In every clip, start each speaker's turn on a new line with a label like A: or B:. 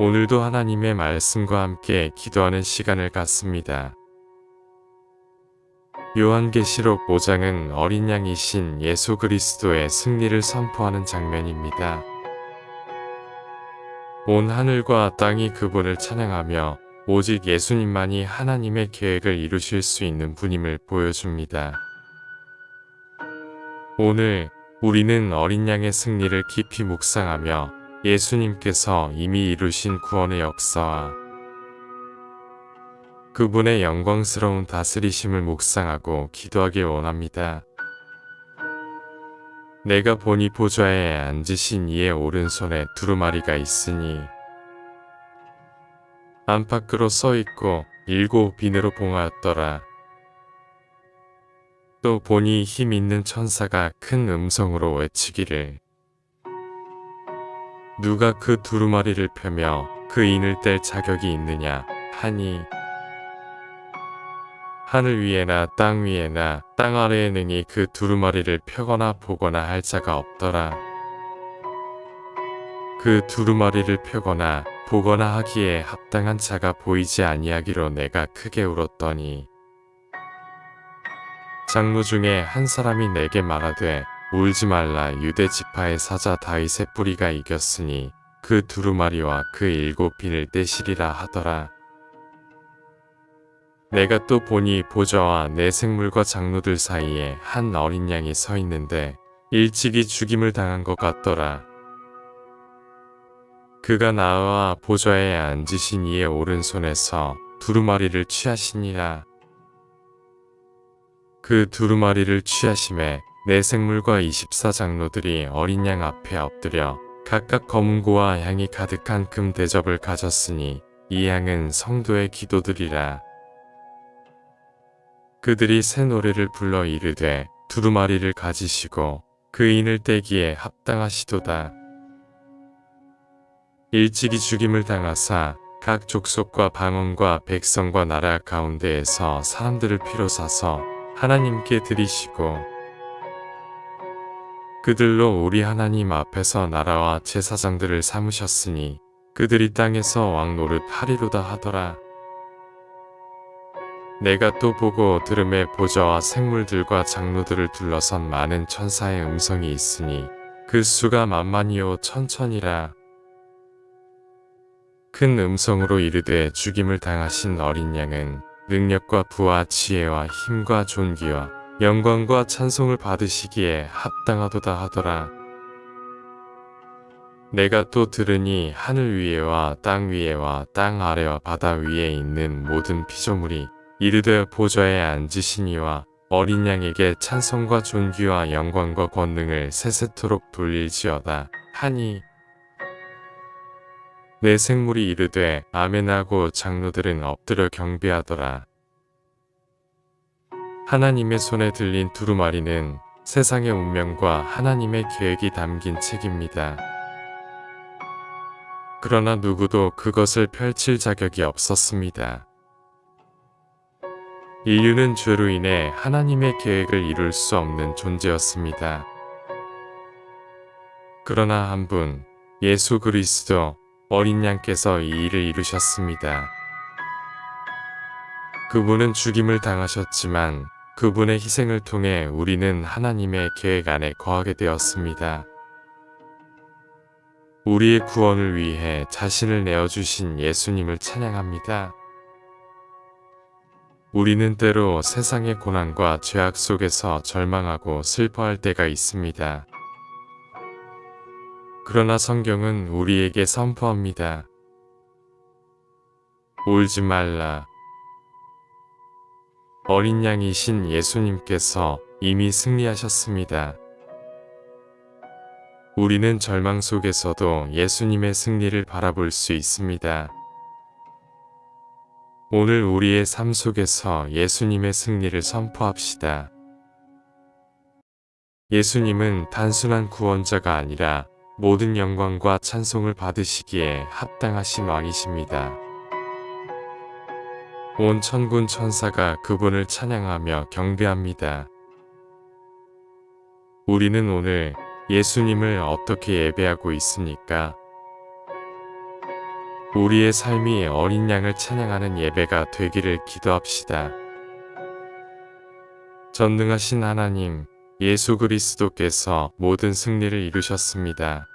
A: 오늘도 하나님의 말씀과 함께 기도하는 시간을 갖습니다. 요한계시록 5장은 어린 양이신 예수 그리스도의 승리를 선포하는 장면입니다. 온 하늘과 땅이 그분을 찬양하며 오직 예수님만이 하나님의 계획을 이루실 수 있는 분임을 보여줍니다. 오늘 우리는 어린 양의 승리를 깊이 묵상하며 예수님께서 이미 이루신 구원의 역사와 그분의 영광스러운 다스리심을 묵상하고 기도하길 원합니다. 내가 보니 보좌에 앉으신 이의 오른손에 두루마리가 있으니 안팎으로 써있고 7 비늘로 봉하였더라. 또 보니 힘 있는 천사가 큰 음성으로 외치기를 누가 그 두루마리를 펴며 그 인을 뗄 자격이 있느냐 하니 하늘 위에나 땅 위에나 땅 아래에 능히 그 두루마리를 펴거나 보거나 할 자가 없더라. 그 두루마리를 펴거나 보거나 하기에 합당한 자가 보이지 아니하기로 내가 크게 울었더니 장로 중에 한 사람이 내게 말하되 울지 말라. 유대 지파의 사자 다윗의 뿌리가 이겼으니 그 두루마리와 그 7 비늘 떼시리라 하더라. 내가 또 보니 보좌와 내 생물과 장로들 사이에 한 어린 양이 서 있는데 일찍이 죽임을 당한 것 같더라. 그가 나와 보좌에 앉으신 이의 오른손에서 두루마리를 취하시니라. 그 두루마리를 취하심에 내 생물과 24장로들이 어린 양 앞에 엎드려 각각 검은고와 향이 가득한 금 대접을 가졌으니 이 향은 성도의 기도들이라. 그들이 새 노래를 불러 이르되 두루마리를 가지시고 그 인을 떼기에 합당하시도다. 일찍이 죽임을 당하사 각 족속과 방언과 백성과 나라 가운데에서 사람들을 피로 사서 하나님께 드리시고 그들로 우리 하나님 앞에서 나라와 제사장들을 삼으셨으니 그들이 땅에서 왕 노릇 하리로다 하더라. 내가 또 보고 들음에 보좌와 생물들과 장로들을 둘러선 많은 천사의 음성이 있으니 그 수가 만만이요 천천이라. 큰 음성으로 이르되 죽임을 당하신 어린 양은 능력과 부와 지혜와 힘과 존귀와 영광과 찬송을 받으시기에 합당하도다 하더라. 내가 또 들으니 하늘 위에와 땅 위에와 땅 아래와 바다 위에 있는 모든 피조물이 이르되 보좌에 앉으신 이와 어린 양에게 찬송과 존귀와 영광과 권능을 세세토록 돌릴지어다 하니 내 생물이 이르되 아멘하고 장로들은 엎드려 경배하더라. 하나님의 손에 들린 두루마리는 세상의 운명과 하나님의 계획이 담긴 책입니다. 그러나 누구도 그것을 펼칠 자격이 없었습니다. 인류는 죄로 인해 하나님의 계획을 이룰 수 없는 존재였습니다. 그러나 한 분, 예수 그리스도 어린 양께서 이 일을 이루셨습니다. 그분은 죽임을 당하셨지만 그분의 희생을 통해 우리는 하나님의 계획 안에 거하게 되었습니다. 우리의 구원을 위해 자신을 내어주신 예수님을 찬양합니다. 우리는 때로 세상의 고난과 죄악 속에서 절망하고 슬퍼할 때가 있습니다. 그러나 성경은 우리에게 선포합니다. 울지 말라. 어린 양이신 예수님께서 이미 승리하셨습니다. 우리는 절망 속에서도 예수님의 승리를 바라볼 수 있습니다. 오늘 우리의 삶 속에서 예수님의 승리를 선포합시다. 예수님은 단순한 구원자가 아니라 모든 영광과 찬송을 받으시기에 합당하신 왕이십니다. 온 천군 천사가 그분을 찬양하며 경배합니다. 우리는 오늘 예수님을 어떻게 예배하고 있습니까? 우리의 삶이 어린 양을 찬양하는 예배가 되기를 기도합시다. 전능하신 하나님, 예수 그리스도께서 모든 승리를 이루셨습니다.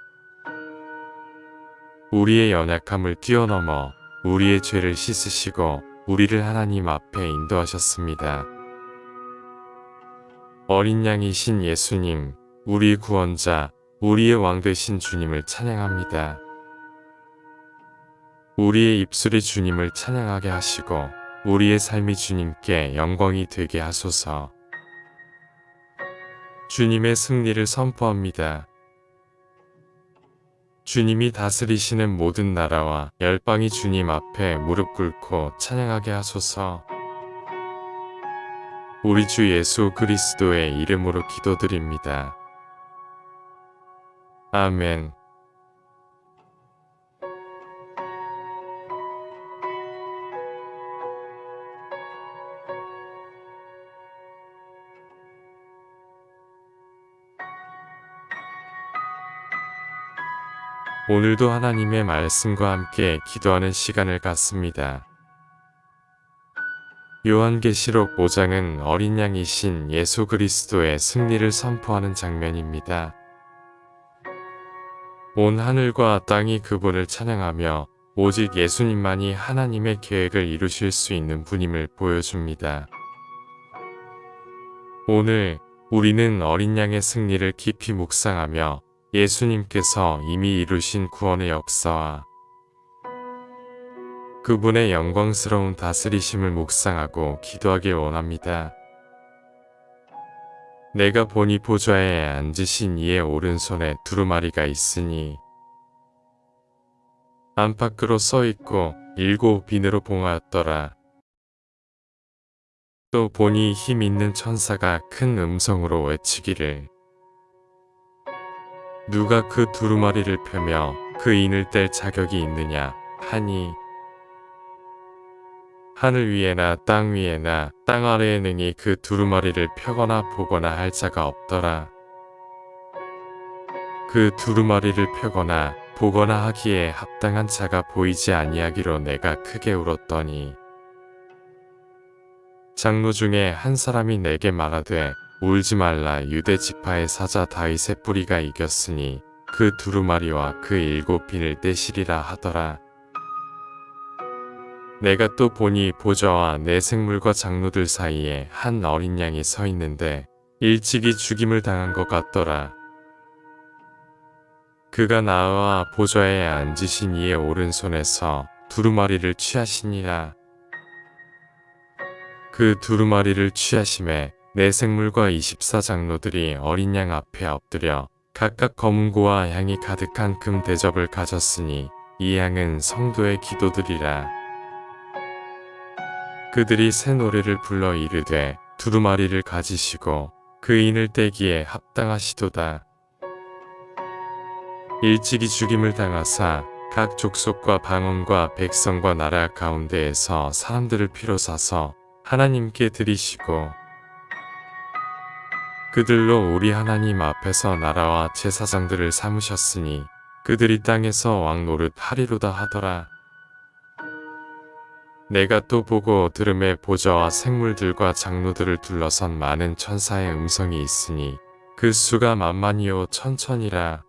A: 우리의 연약함을 뛰어넘어 우리의 죄를 씻으시고 우리를 하나님 앞에 인도하셨습니다. 어린 양이신 예수님, 우리 구원자, 우리의 왕 되신 주님을 찬양합니다. 우리의 입술이 주님을 찬양하게 하시고 우리의 삶이 주님께 영광이 되게 하소서. 주님의 승리를 선포합니다. 주님이 다스리시는 모든 나라와 열방이 주님 앞에 무릎 꿇고 찬양하게 하소서. 우리 주 예수 그리스도의 이름으로 기도드립니다. 아멘. 오늘도 하나님의 말씀과 함께 기도하는 시간을 갖습니다. 요한계시록 5장은 어린 양이신 예수 그리스도의 승리를 선포하는 장면입니다. 온 하늘과 땅이 그분을 찬양하며 오직 예수님만이 하나님의 계획을 이루실 수 있는 분임을 보여줍니다. 오늘 우리는 어린 양의 승리를 깊이 묵상하며 예수님께서 이미 이루신 구원의 역사와 그분의 영광스러운 다스리심을 묵상하고 기도하길 원합니다. 내가 보니 보좌에 앉으신 이의 오른손에 두루마리가 있으니 안팎으로 써있고 7 비늘로 봉하였더라. 또 보니 힘 있는 천사가 큰 음성으로 외치기를 누가 그 두루마리를 펴며 그 인을 뗄 자격이 있느냐 하니 하늘 위에나 땅 위에나 땅 아래에 능히 그 두루마리를 펴거나 보거나 할 자가 없더라. 그 두루마리를 펴거나 보거나 하기에 합당한 자가 보이지 아니하기로 내가 크게 울었더니 장로 중에 한 사람이 내게 말하되 울지 말라. 유대 지파의 사자 다윗의 뿌리가 이겼으니 그 두루마리와 그 7 비늘 떼시리라 하더라. 내가 또 보니 보좌와 내 생물과 장로들 사이에 한 어린 양이 서 있는데 일찍이 죽임을 당한 것 같더라. 그가 나와 보좌에 앉으신 이의 오른손에서 두루마리를 취하시니라. 그 두루마리를 취하심에 내 생물과 24장로들이 어린 양 앞에 엎드려 각각 검은고와 향이 가득한 금 대접을 가졌으니 이 향은 성도의 기도들이라. 그들이 새 노래를 불러 이르되 두루마리를 가지시고 그 인을 떼기에 합당하시도다. 일찍이 죽임을 당하사 각 족속과 방언과 백성과 나라 가운데에서 사람들을 피로 사서 하나님께 드리시고 그들로 우리 하나님 앞에서 나라와 제사장들을 삼으셨으니 그들이 땅에서 왕 노릇 하리로다 하더라. 내가 또 보고 들음에 보좌와 생물들과 장로들을 둘러선 많은 천사의 음성이 있으니 그 수가 만만이요 천천이라.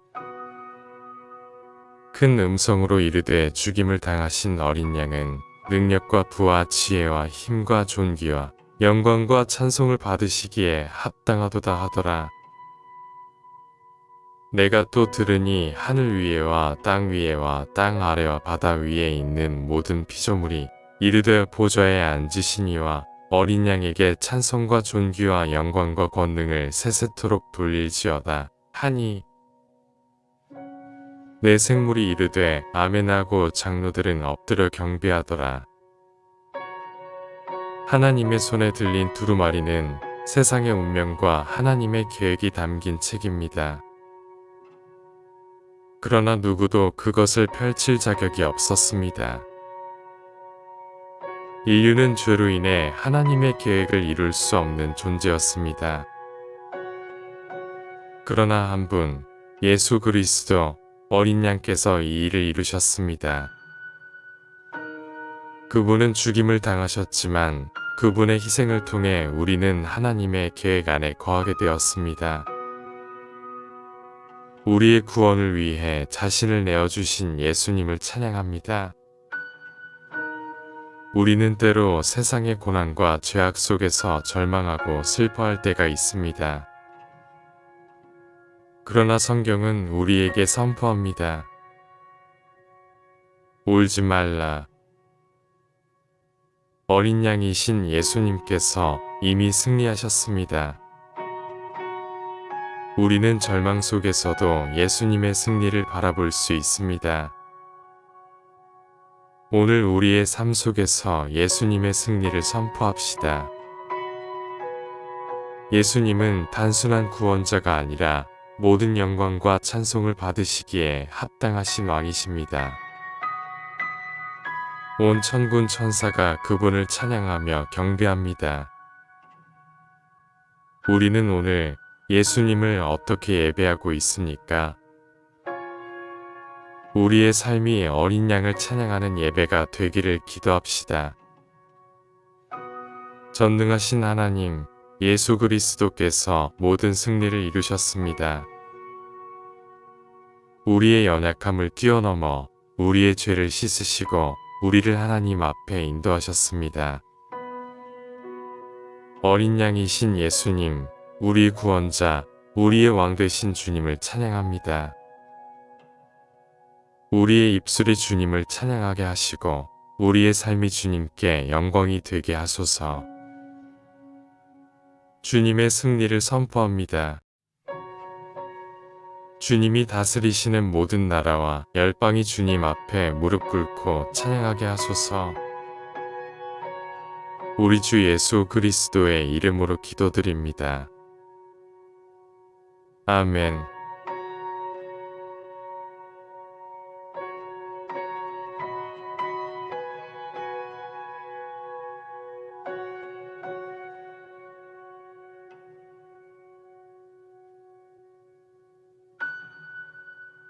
A: 큰 음성으로 이르되 죽임을 당하신 어린 양은 능력과 부와 지혜와 힘과 존귀와 영광과 찬송을 받으시기에 합당하도다 하더라. 내가 또 들으니 하늘 위에와 땅 위에와 땅 아래와 바다 위에 있는 모든 피조물이 이르되 보좌에 앉으신 이와 어린 양에게 찬송과 존귀와 영광과 권능을 세세토록 돌릴지어다 하니 내 생물이 이르되 아멘하고 장로들은 엎드려 경배하더라. 하나님의 손에 들린 두루마리는 세상의 운명과 하나님의 계획이 담긴 책입니다. 그러나 누구도 그것을 펼칠 자격이 없었습니다. 인류는 죄로 인해 하나님의 계획을 이룰 수 없는 존재였습니다. 그러나 한 분, 예수 그리스도 어린 양께서 이 일을 이루셨습니다. 그분은 죽임을 당하셨지만 그분의 희생을 통해 우리는 하나님의 계획 안에 거하게 되었습니다. 우리의 구원을 위해 자신을 내어주신 예수님을 찬양합니다. 우리는 때로 세상의 고난과 죄악 속에서 절망하고 슬퍼할 때가 있습니다. 그러나 성경은 우리에게 선포합니다. 울지 말라. 어린 양이신 예수님께서 이미 승리하셨습니다. 우리는 절망 속에서도 예수님의 승리를 바라볼 수 있습니다. 오늘 우리의 삶 속에서 예수님의 승리를 선포합시다. 예수님은 단순한 구원자가 아니라 모든 영광과 찬송을 받으시기에 합당하신 왕이십니다. 온 천군 천사가 그분을 찬양하며 경배합니다. 우리는 오늘 예수님을 어떻게 예배하고 있습니까? 우리의 삶이 어린 양을 찬양하는 예배가 되기를 기도합시다. 전능하신 하나님, 예수 그리스도께서 모든 승리를 이루셨습니다. 우리의 연약함을 뛰어넘어 우리의 죄를 씻으시고 우리를 하나님 앞에 인도하셨습니다. 어린 양이신 예수님, 우리 구원자, 우리의 왕 되신 주님을 찬양합니다. 우리의 입술이 주님을 찬양하게 하시고 우리의 삶이 주님께 영광이 되게 하소서. 주님의 승리를 선포합니다. 주님이 다스리시는 모든 나라와 열방이 주님 앞에 무릎 꿇고 찬양하게 하소서. 우리 주 예수 그리스도의 이름으로 기도드립니다. 아멘.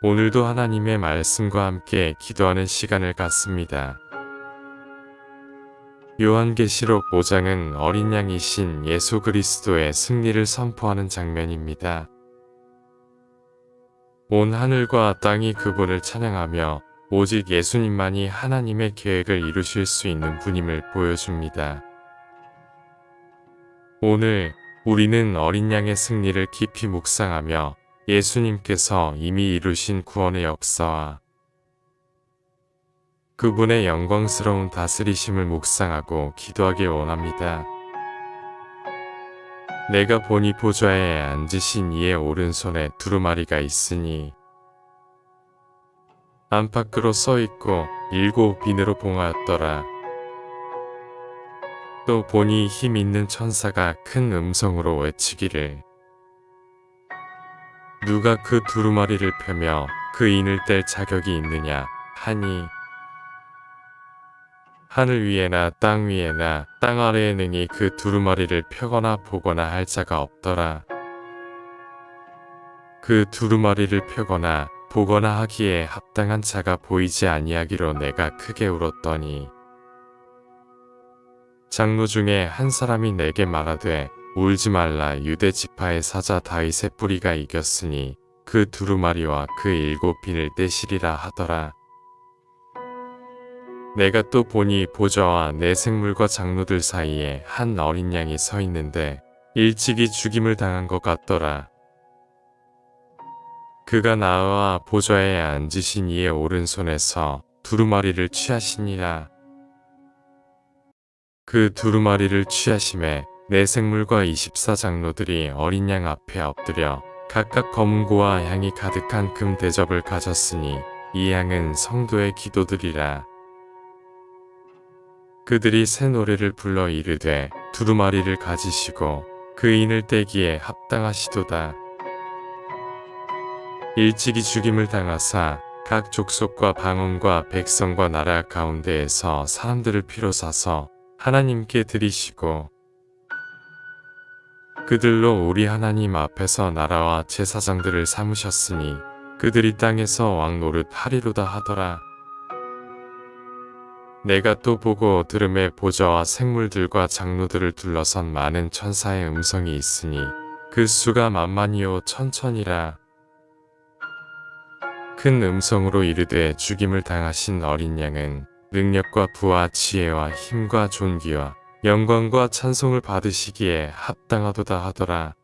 A: 오늘도 하나님의 말씀과 함께 기도하는 시간을 갖습니다. 요한계시록 5장은 어린 양이신 예수 그리스도의 승리를 선포하는 장면입니다. 온 하늘과 땅이 그분을 찬양하며 오직 예수님만이 하나님의 계획을 이루실 수 있는 분임을 보여줍니다. 오늘 우리는 어린 양의 승리를 깊이 묵상하며 예수님께서 이미 이루신 구원의 역사와 그분의 영광스러운 다스리심을 묵상하고 기도하길 원합니다. 내가 보니 보좌에 앉으신 이의 오른손에 두루마리가 있으니 안팎으로 써있고 7 비늘로 봉하였더라. 또 보니 힘 있는 천사가 큰 음성으로 외치기를 누가 그 두루마리를 펴며 그 인을 뗄 자격이 있느냐 하니 하늘 위에나 땅 위에나 땅 아래에 능히 그 두루마리를 펴거나 보거나 할 자가 없더라. 그 두루마리를 펴거나 보거나 하기에 합당한 자가 보이지 아니하기로 내가 크게 울었더니 장로 중에 한 사람이 내게 말하되 울지 말라. 유대 지파의 사자 다윗의 뿌리가 이겼으니 그 두루마리와 그 7 비늘 떼시리라 하더라. 내가 또 보니 보좌와 내 생물과 장로들 사이에 한 어린 양이 서 있는데 일찍이 죽임을 당한 것 같더라. 그가 나와 보좌에 앉으신 이의 오른손에서 두루마리를 취하시니라. 그 두루마리를 취하심에 내 생물과 24장로들이 어린 양 앞에 엎드려 각각 검은고와 향이 가득한 금 대접을 가졌으니 이 향은 성도의 기도들이라. 그들이 새 노래를 불러 이르되 두루마리를 가지시고 그 인을 떼기에 합당하시도다. 일찍이 죽임을 당하사 각 족속과 방언과 백성과 나라 가운데에서 사람들을 피로 사서 하나님께 드리시고 그들로 우리 하나님 앞에서 나라와 제사장들을 삼으셨으니 그들이 땅에서 왕 노릇 하리로다 하더라. 내가 또 보고 들음에 보좌와 생물들과 장로들을 둘러선 많은 천사의 음성이 있으니 그 수가 만만이요 천천이라. 큰 음성으로 이르되 죽임을 당하신 어린 양은 능력과 부와 지혜와 힘과 존귀와 영광과 찬송을 받으시기에 합당하도다 하더라.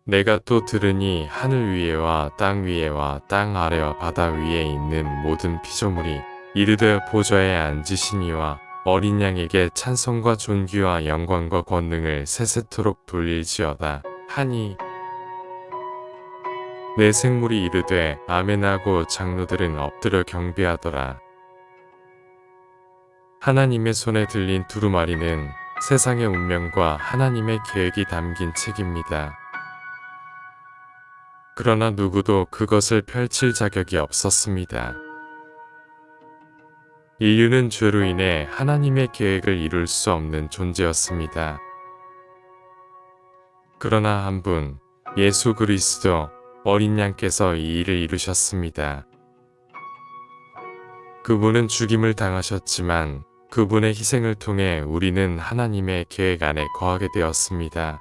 A: 내가 또 들으니 하늘 위에와 땅 위에와 땅 아래와 바다 위에 있는 모든 피조물이 이르되 보좌에 앉으신 이와 어린 양에게 찬송과 존귀와 영광과 권능을 세세토록 돌릴지어다 하니, 내 생물이 이르되 아멘하고 장로들은 엎드려 경배하더라. 하나님의 손에 들린 두루마리는 세상의 운명과 하나님의 계획이 담긴 책입니다. 그러나 누구도 그것을 펼칠 자격이 없었습니다. 인류는 죄로 인해 하나님의 계획을 이룰 수 없는 존재였습니다. 그러나 한 분, 예수 그리스도 어린 양께서 이 일을 이루셨습니다. 그분은 죽임을 당하셨지만 그분의 희생을 통해 우리는 하나님의 계획 안에 거하게 되었습니다.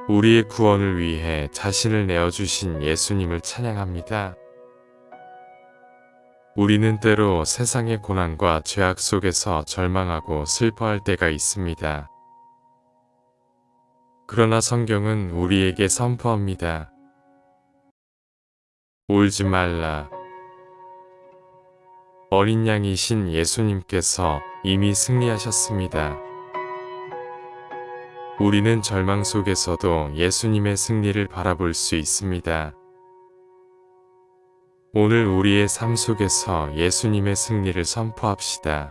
A: 우리의 구원을 위해 자신을 내어주신 예수님을 찬양합니다. 우리는 때로 세상의 고난과 죄악 속에서 절망하고 슬퍼할 때가 있습니다. 그러나 성경은 우리에게 선포합니다. 울지 말라. 어린 양이신 예수님께서 이미 승리하셨습니다. 우리는 절망 속에서도 예수님의 승리를 바라볼 수 있습니다. 오늘 우리의 삶 속에서 예수님의 승리를 선포합시다.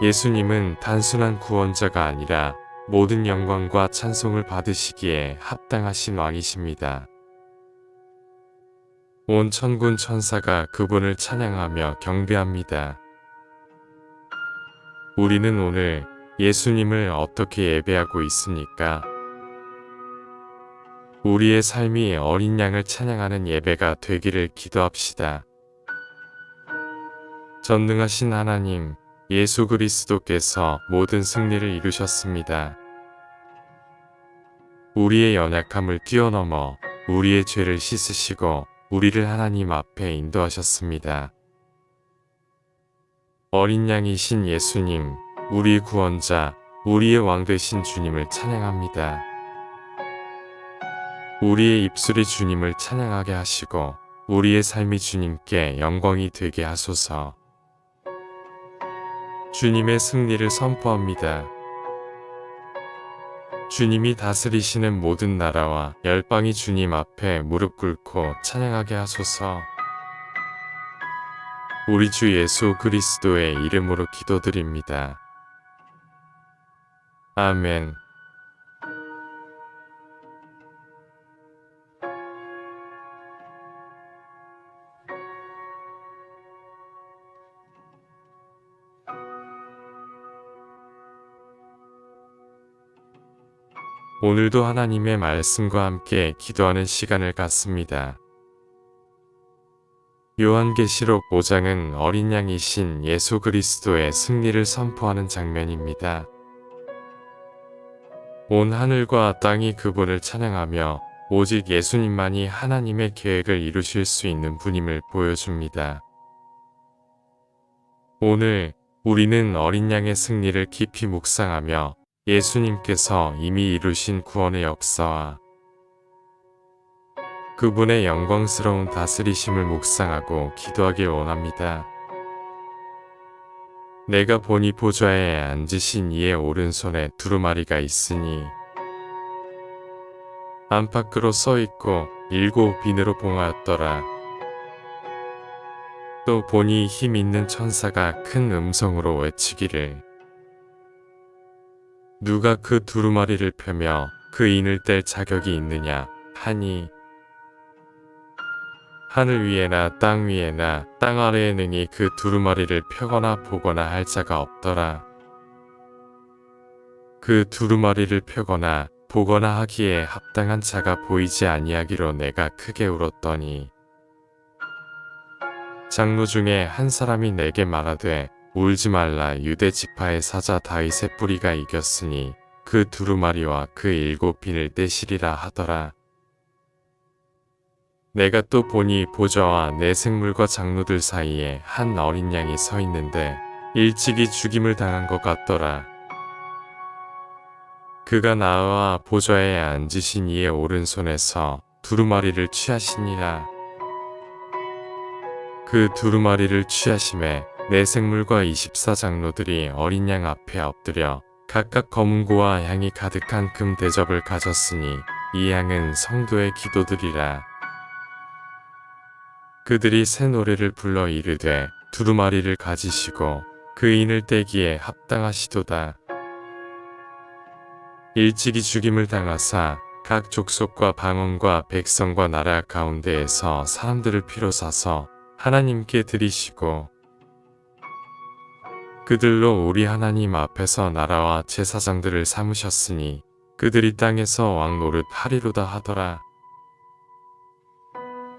A: 예수님은 단순한 구원자가 아니라 모든 영광과 찬송을 받으시기에 합당하신 왕이십니다. 온 천군 천사가 그분을 찬양하며 경배합니다. 우리는 오늘 예수님을 어떻게 예배하고 있습니까? 우리의 삶이 어린 양을 찬양하는 예배가 되기를 기도합시다. 전능하신 하나님, 예수 그리스도께서 모든 승리를 이루셨습니다. 우리의 연약함을 뛰어넘어 우리의 죄를 씻으시고 우리를 하나님 앞에 인도하셨습니다. 어린 양이신 예수님, 우리 구원자, 우리의 왕 되신 주님을 찬양합니다. 우리의 입술이 주님을 찬양하게 하시고 우리의 삶이 주님께 영광이 되게 하소서. 주님의 승리를 선포합니다. 주님이 다스리시는 모든 나라와 열방이 주님 앞에 무릎 꿇고 찬양하게 하소서. 우리 주 예수 그리스도의 이름으로 기도드립니다. 아멘. 오늘도 하나님의 말씀과 함께 기도하는 시간을 갖습니다. 요한계시록 5장은 어린 양이신 예수 그리스도의 승리를 선포하는 장면입니다. 온 하늘과 땅이 그분을 찬양하며 오직 예수님만이 하나님의 계획을 이루실 수 있는 분임을 보여줍니다. 오늘 우리는 어린 양의 승리를 깊이 묵상하며 예수님께서 이미 이루신 구원의 역사와 그분의 영광스러운 다스리심을 묵상하고 기도하길 원합니다. 내가 보니 보좌에 앉으신 이의 오른손에 두루마리가 있으니 안팎으로 써있고 7 비늘로 봉하였더라. 또 보니 힘 있는 천사가 큰 음성으로 외치기를 누가 그 두루마리를 펴며 그 인을 뗄 자격이 있느냐 하니 하늘 위에나 땅 위에나 땅 아래에 능히 그 두루마리를 펴거나 보거나 할 자가 없더라. 그 두루마리를 펴거나 보거나 하기에 합당한 자가 보이지 아니하기로 내가 크게 울었더니 장로 중에 한 사람이 내게 말하되 울지 말라. 유대 지파의 사자 다윗의 뿌리가 이겼으니 그 두루마리와 그 7빈을 떼시리라 하더라. 내가 또 보니 보좌와 내 생물과 장로들 사이에 한 어린 양이 서 있는데 일찍이 죽임을 당한 것 같더라. 그가 나와 보좌에 앉으신 이의 오른손에서 두루마리를 취하시니라. 그 두루마리를 취하심에 내 생물과 24장로들이 어린 양 앞에 엎드려 각각 검은고와 향이 가득한 금 대접을 가졌으니 이 향은 성도의 기도들이라. 그들이 새 노래를 불러 이르되 두루마리를 가지시고 그 인을 떼기에 합당하시도다. 일찍이 죽임을 당하사 각 족속과 방언과 백성과 나라 가운데에서 사람들을 피로 사서 하나님께 드리시고 그들로 우리 하나님 앞에서 나라와 제사장들을 삼으셨으니 그들이 땅에서 왕 노릇 하리로다 하더라.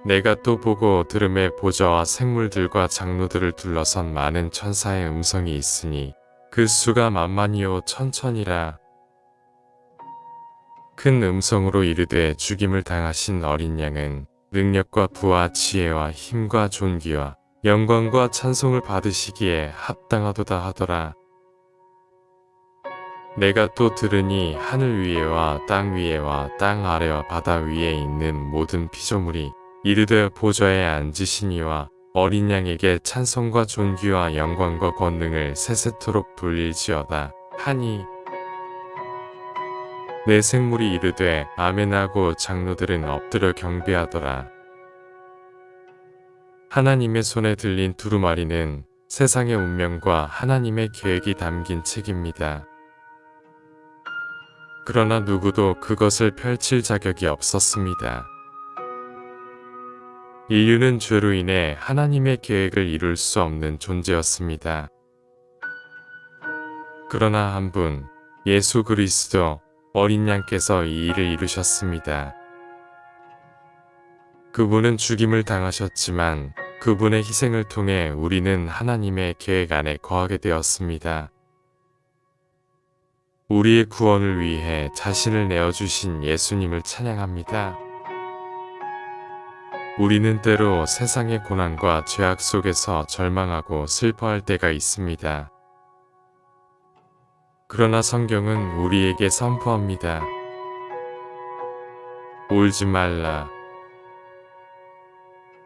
A: 내가 또 보고 들음에 보좌와 생물들과 장로들을 둘러선 많은 천사의 음성이 있으니 그 수가 만만이요 천천이라. 큰 음성으로 이르되 죽임을 당하신 어린 양은 능력과 부와 지혜와 힘과 존귀와 영광과 찬송을 받으시기에 합당하도다 하더라. 내가 또 들으니 하늘 위에와 땅 위에와 땅 아래와 바다 위에 있는 모든 피조물이 이르되 보좌에 앉으신 이와 어린 양에게 찬송과 존귀와 영광과 권능을 세세토록 돌릴지어다 하니 내 생물이 이르되 아멘하고 장로들은 엎드려 경배하더라. 하나님의 손에 들린 두루마리는 세상의 운명과 하나님의 계획이 담긴 책입니다. 그러나 누구도 그것을 펼칠 자격이 없었습니다. 인류는 죄로 인해 하나님의 계획을 이룰 수 없는 존재였습니다. 그러나 한 분, 예수 그리스도 어린 양께서 이 일을 이루셨습니다. 그분은 죽임을 당하셨지만 그분의 희생을 통해 우리는 하나님의 계획 안에 거하게 되었습니다. 우리의 구원을 위해 자신을 내어주신 예수님을 찬양합니다. 우리는 때로 세상의 고난과 죄악 속에서 절망하고 슬퍼할 때가 있습니다. 그러나 성경은 우리에게 선포합니다. 울지 말라.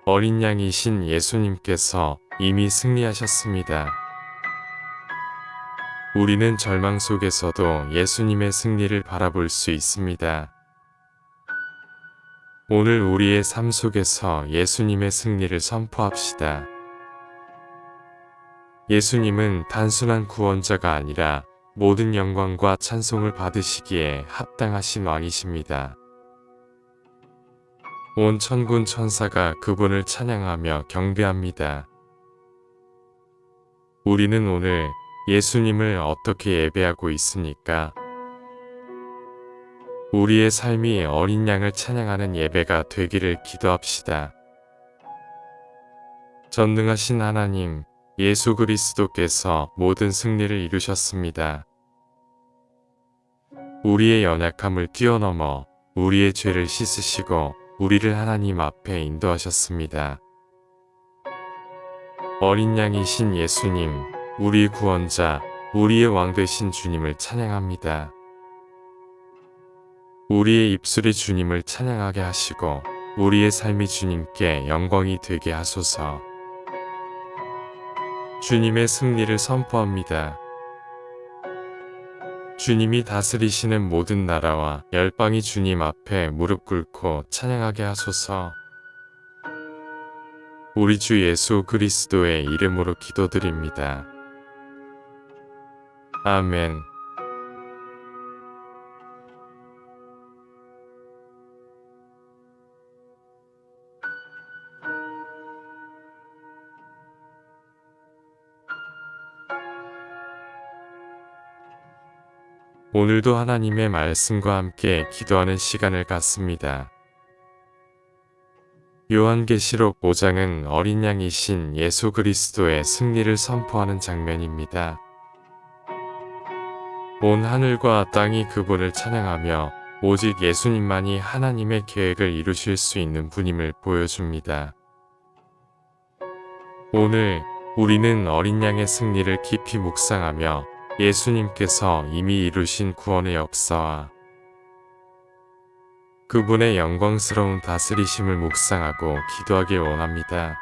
A: 어린 양이신 예수님께서 이미 승리하셨습니다. 우리는 절망 속에서도 예수님의 승리를 바라볼 수 있습니다. 오늘 우리의 삶 속에서 예수님의 승리를 선포합시다. 예수님은 단순한 구원자가 아니라 모든 영광과 찬송을 받으시기에 합당하신 왕이십니다. 온 천군 천사가 그분을 찬양하며 경배합니다. 우리는 오늘 예수님을 어떻게 예배하고 있습니까? 우리의 삶이 어린 양을 찬양하는 예배가 되기를 기도합시다. 전능하신 하나님, 예수 그리스도께서 모든 승리를 이루셨습니다. 우리의 연약함을 뛰어넘어 우리의 죄를 씻으시고 우리를 하나님 앞에 인도하셨습니다. 어린 양이신 예수님, 우리 구원자, 우리의 왕 되신 주님을 찬양합니다. 우리의 입술이 주님을 찬양하게 하시고 우리의 삶이 주님께 영광이 되게 하소서. 주님의 승리를 선포합니다. 주님이 다스리시는 모든 나라와 열방이 주님 앞에 무릎 꿇고 찬양하게 하소서. 우리 주 예수 그리스도의 이름으로 기도드립니다. 아멘. 오늘도 하나님의 말씀과 함께 기도하는 시간을 갖습니다. 요한계시록 5장은 어린 양이신 예수 그리스도의 승리를 선포하는 장면입니다. 온 하늘과 땅이 그분을 찬양하며 오직 예수님만이 하나님의 계획을 이루실 수 있는 분임을 보여줍니다. 오늘 우리는 어린 양의 승리를 깊이 묵상하며 예수님께서 이미 이루신 구원의 역사와 그분의 영광스러운 다스리심을 묵상하고 기도하길 원합니다.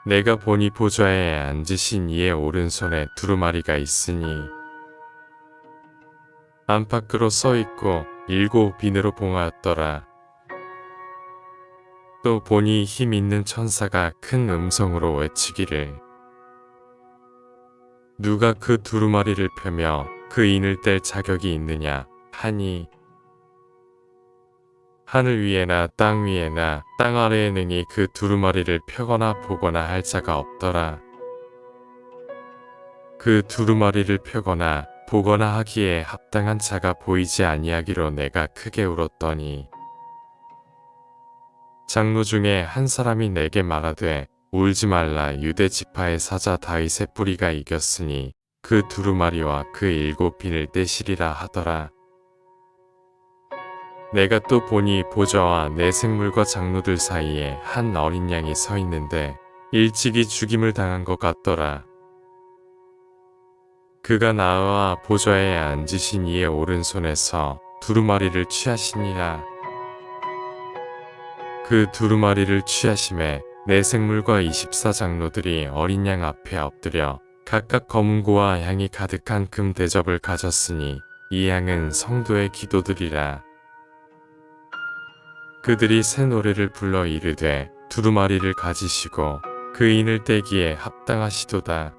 A: 내가 보니 보좌에 앉으신 이의 오른손에 두루마리가 있으니 안팎으로 써있고 7 비늘로 봉하였더라. 또 보니 힘 있는 천사가 큰 음성으로 외치기를 누가 그 두루마리를 펴며 그 인을 뗄 자격이 있느냐 하니 하늘 위에나 땅 위에나 땅 아래에 능히 그 두루마리를 펴거나 보거나 할 자가 없더라. 그 두루마리를 펴거나 보거나 하기에 합당한 자가 보이지 아니하기로 내가 크게 울었더니 장로 중에 한 사람이 내게 말하되 울지 말라. 유대 지파의 사자 다윗의 뿌리가 이겼으니 그 두루마리와 그 7 비늘 떼시리라 하더라. 내가 또 보니 보좌와 내 생물과 장로들 사이에 한 어린 양이 서 있는데 일찍이 죽임을 당한 것 같더라. 그가 나와 보좌에 앉으신 이의 오른손에서 두루마리를 취하시니라. 그 두루마리를 취하심에 내 생물과 24장로들이 어린 양 앞에 엎드려 각각 검은고와 향이 가득한 금 대접을 가졌으니 이 향은 성도의 기도들이라. 그들이 새 노래를 불러 이르되 두루마리를 가지시고 그 인을 떼기에 합당하시도다.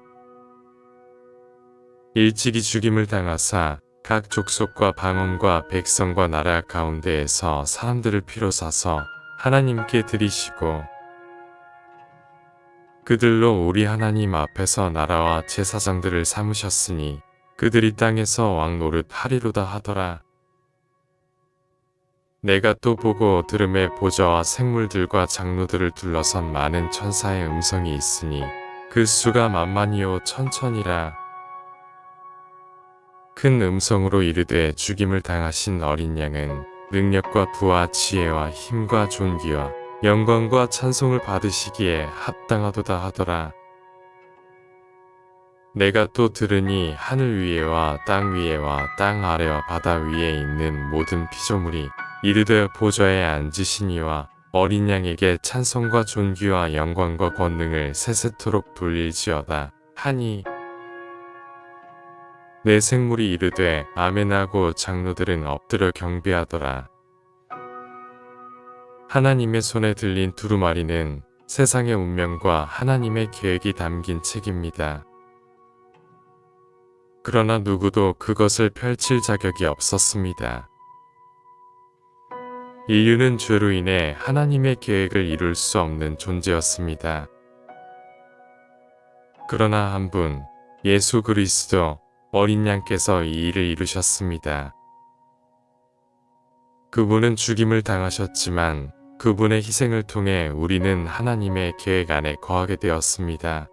A: 일찍이 죽임을 당하사 각 족속과 방언과 백성과 나라 가운데에서 사람들을 피로 사서 하나님께 드리시고 그들로 우리 하나님 앞에서 나라와 제사장들을 삼으셨으니 그들이 땅에서 왕 노릇 하리로다 하더라. 내가 또 보고 들음에 보좌와 생물들과 장로들을 둘러선 많은 천사의 음성이 있으니 그 수가 만만이요 천천이라. 큰 음성으로 이르되 죽임을 당하신 어린 양은 능력과 부와 지혜와 힘과 존귀와 영광과 찬송을 받으시기에 합당하도다 하더라. 내가 또 들으니 하늘 위에와 땅 위에와 땅 아래와 바다 위에 있는 모든 피조물이 이르되 보좌에 앉으신 이와 어린 양에게 찬송과 존귀와 영광과 권능을 세세토록 돌릴지어다 하니 내 생물이 이르되 아멘하고 장로들은 엎드려 경배하더라. 하나님의 손에 들린 두루마리는 세상의 운명과 하나님의 계획이 담긴 책입니다. 그러나 누구도 그것을 펼칠 자격이 없었습니다. 인류는 죄로 인해 하나님의 계획을 이룰 수 없는 존재였습니다. 그러나 한 분, 예수 그리스도 어린 양께서 이 일을 이루셨습니다. 그분은 죽임을 당하셨지만 그분의 희생을 통해 우리는 하나님의 계획 안에 거하게 되었습니다.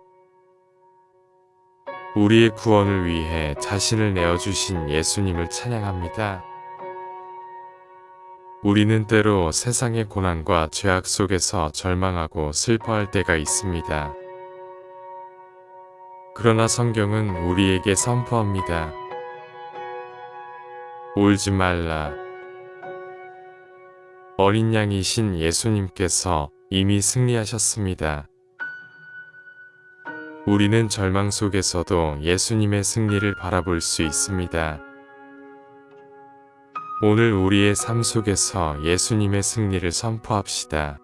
A: 우리의 구원을 위해 자신을 내어주신 예수님을 찬양합니다. 우리는 때로 세상의 고난과 죄악 속에서 절망하고 슬퍼할 때가 있습니다. 그러나 성경은 우리에게 선포합니다. 울지 말라. 어린 양이신 예수님께서 이미 승리하셨습니다. 우리는 절망 속에서도 예수님의 승리를 바라볼 수 있습니다. 오늘 우리의 삶 속에서 예수님의 승리를 선포합시다.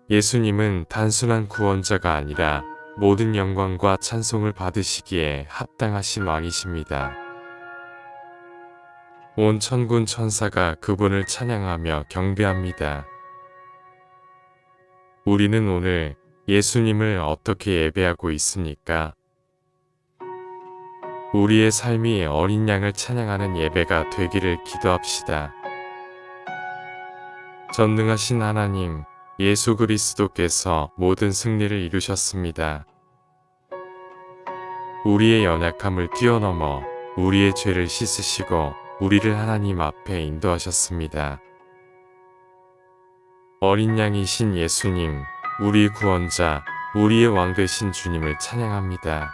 A: 예수님은 단순한 구원자가 아니라 모든 영광과 찬송을 받으시기에 합당하신 왕이십니다. 온 천군 천사가 그분을 찬양하며 경배합니다. 우리는 오늘 예수님을 어떻게 예배하고 있습니까? 우리의 삶이 어린 양을 찬양하는 예배가 되기를 기도합시다. 전능하신 하나님, 예수 그리스도께서 모든 승리를 이루셨습니다. 우리의 연약함을 뛰어넘어 우리의 죄를 씻으시고 우리를 하나님 앞에 인도하셨습니다. 어린 양이신 예수님, 우리 구원자, 우리의 왕 되신 주님을 찬양합니다.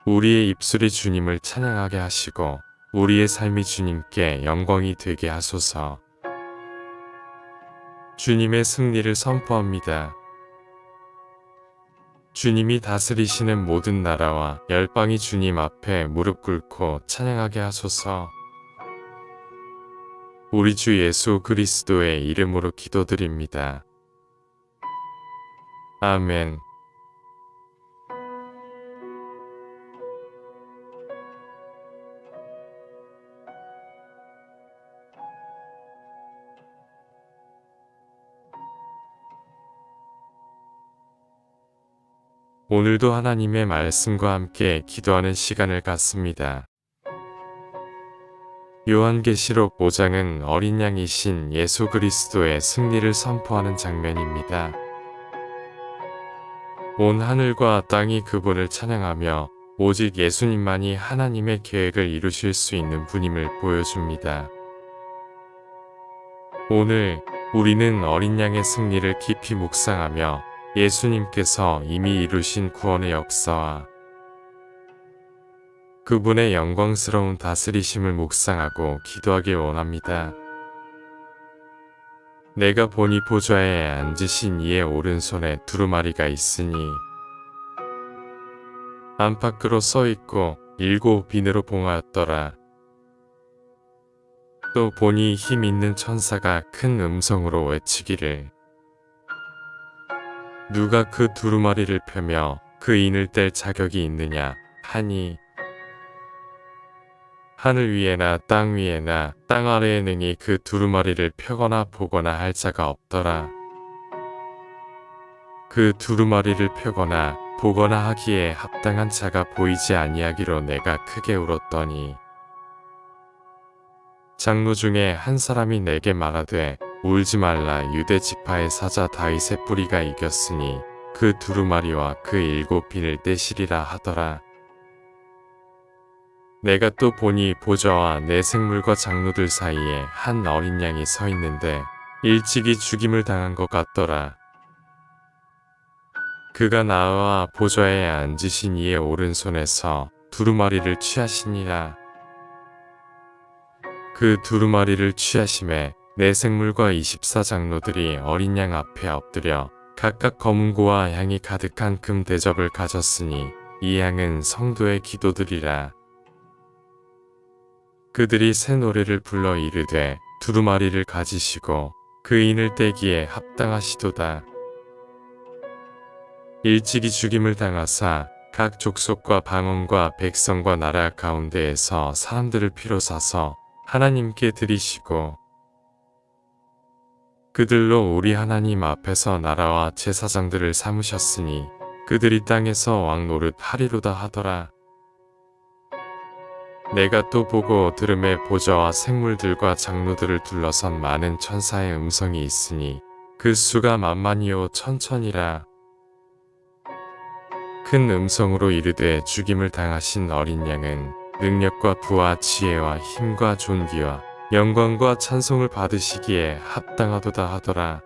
A: 우리의 입술이 주님을 찬양하게 하시고 우리의 삶이 주님께 영광이 되게 하소서. 주님의 승리를 선포합니다. 주님이 다스리시는 모든 나라와 열방이 주님 앞에 무릎 꿇고 찬양하게 하소서. 우리 주 예수 그리스도의 이름으로 기도드립니다. 아멘. 오늘도 하나님의 말씀과 함께 기도하는 시간을 갖습니다. 요한계시록 5장은 어린 양이신 예수 그리스도의 승리를 선포하는 장면입니다. 온 하늘과 땅이 그분을 찬양하며 오직 예수님만이 하나님의 계획을 이루실 수 있는 분임을 보여줍니다. 오늘 우리는 어린 양의 승리를 깊이 묵상하며 예수님께서 이미 이루신 구원의 역사와 그분의 영광스러운 다스리심을 묵상하고 기도하길 원합니다. 내가 보니 보좌에 앉으신 이의 오른손에 두루마리가 있으니 안팎으로 써있고 7 비늘로 봉하였더라. 또 보니 힘 있는 천사가 큰 음성으로 외치기를 누가 그 두루마리를 펴며 그 인을 뗄 자격이 있느냐 하니 하늘 위에나 땅 위에나 땅 아래에 능히 그 두루마리를 펴거나 보거나 할 자가 없더라. 그 두루마리를 펴거나 보거나 하기에 합당한 자가 보이지 아니하기로 내가 크게 울었더니 장로 중에 한 사람이 내게 말하되 울지 말라. 유대 지파의 사자 다윗의 뿌리가 이겼으니 그 두루마리와 그 7 비늘 떼시리라 하더라. 내가 또 보니 보좌와 내 생물과 장로들 사이에 한 어린 양이 서 있는데 일찍이 죽임을 당한 것 같더라. 그가 나와 보좌에 앉으신 이의 오른손에서 두루마리를 취하시니라. 그 두루마리를 취하심에 내 생물과 24장로들이 어린 양 앞에 엎드려 각각 검은고와 향이 가득한 금 대접을 가졌으니 이 향은 성도의 기도들이라. 그들이 새 노래를 불러 이르되 두루마리를 가지시고 그 인을 떼기에 합당하시도다. 일찍이 죽임을 당하사 각 족속과 방언과 백성과 나라 가운데에서 사람들을 피로 사서 하나님께 드리시고 그들로 우리 하나님 앞에서 나라와 제사장들을 삼으셨으니 그들이 땅에서 왕 노릇 하리로다 하더라. 내가 또 보고 들음에 보좌와 생물들과 장로들을 둘러선 많은 천사의 음성이 있으니 그 수가 만만이요 천천이라. 큰 음성으로 이르되 죽임을 당하신 어린 양은 능력과 부와 지혜와 힘과 존귀와 영광과 찬송을 받으시기에 합당하도다 하더라.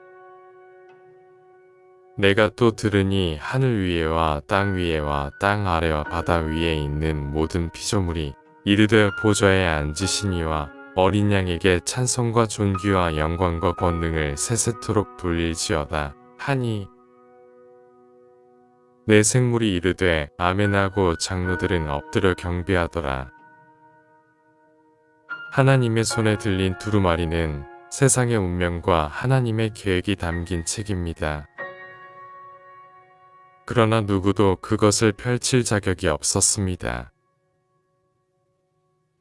A: 내가 또 들으니 하늘 위에와 땅 위에와 땅 아래와 바다 위에 있는 모든 피조물이 이르되 보좌에 앉으신 이와 어린 양에게 찬송과 존귀와 영광과 권능을 세세토록 돌릴지어다 하니 내 생물이 이르되 아멘하고 장로들은 엎드려 경배하더라. 하나님의 손에 들린 두루마리는 세상의 운명과 하나님의 계획이 담긴 책입니다. 그러나 누구도 그것을 펼칠 자격이 없었습니다.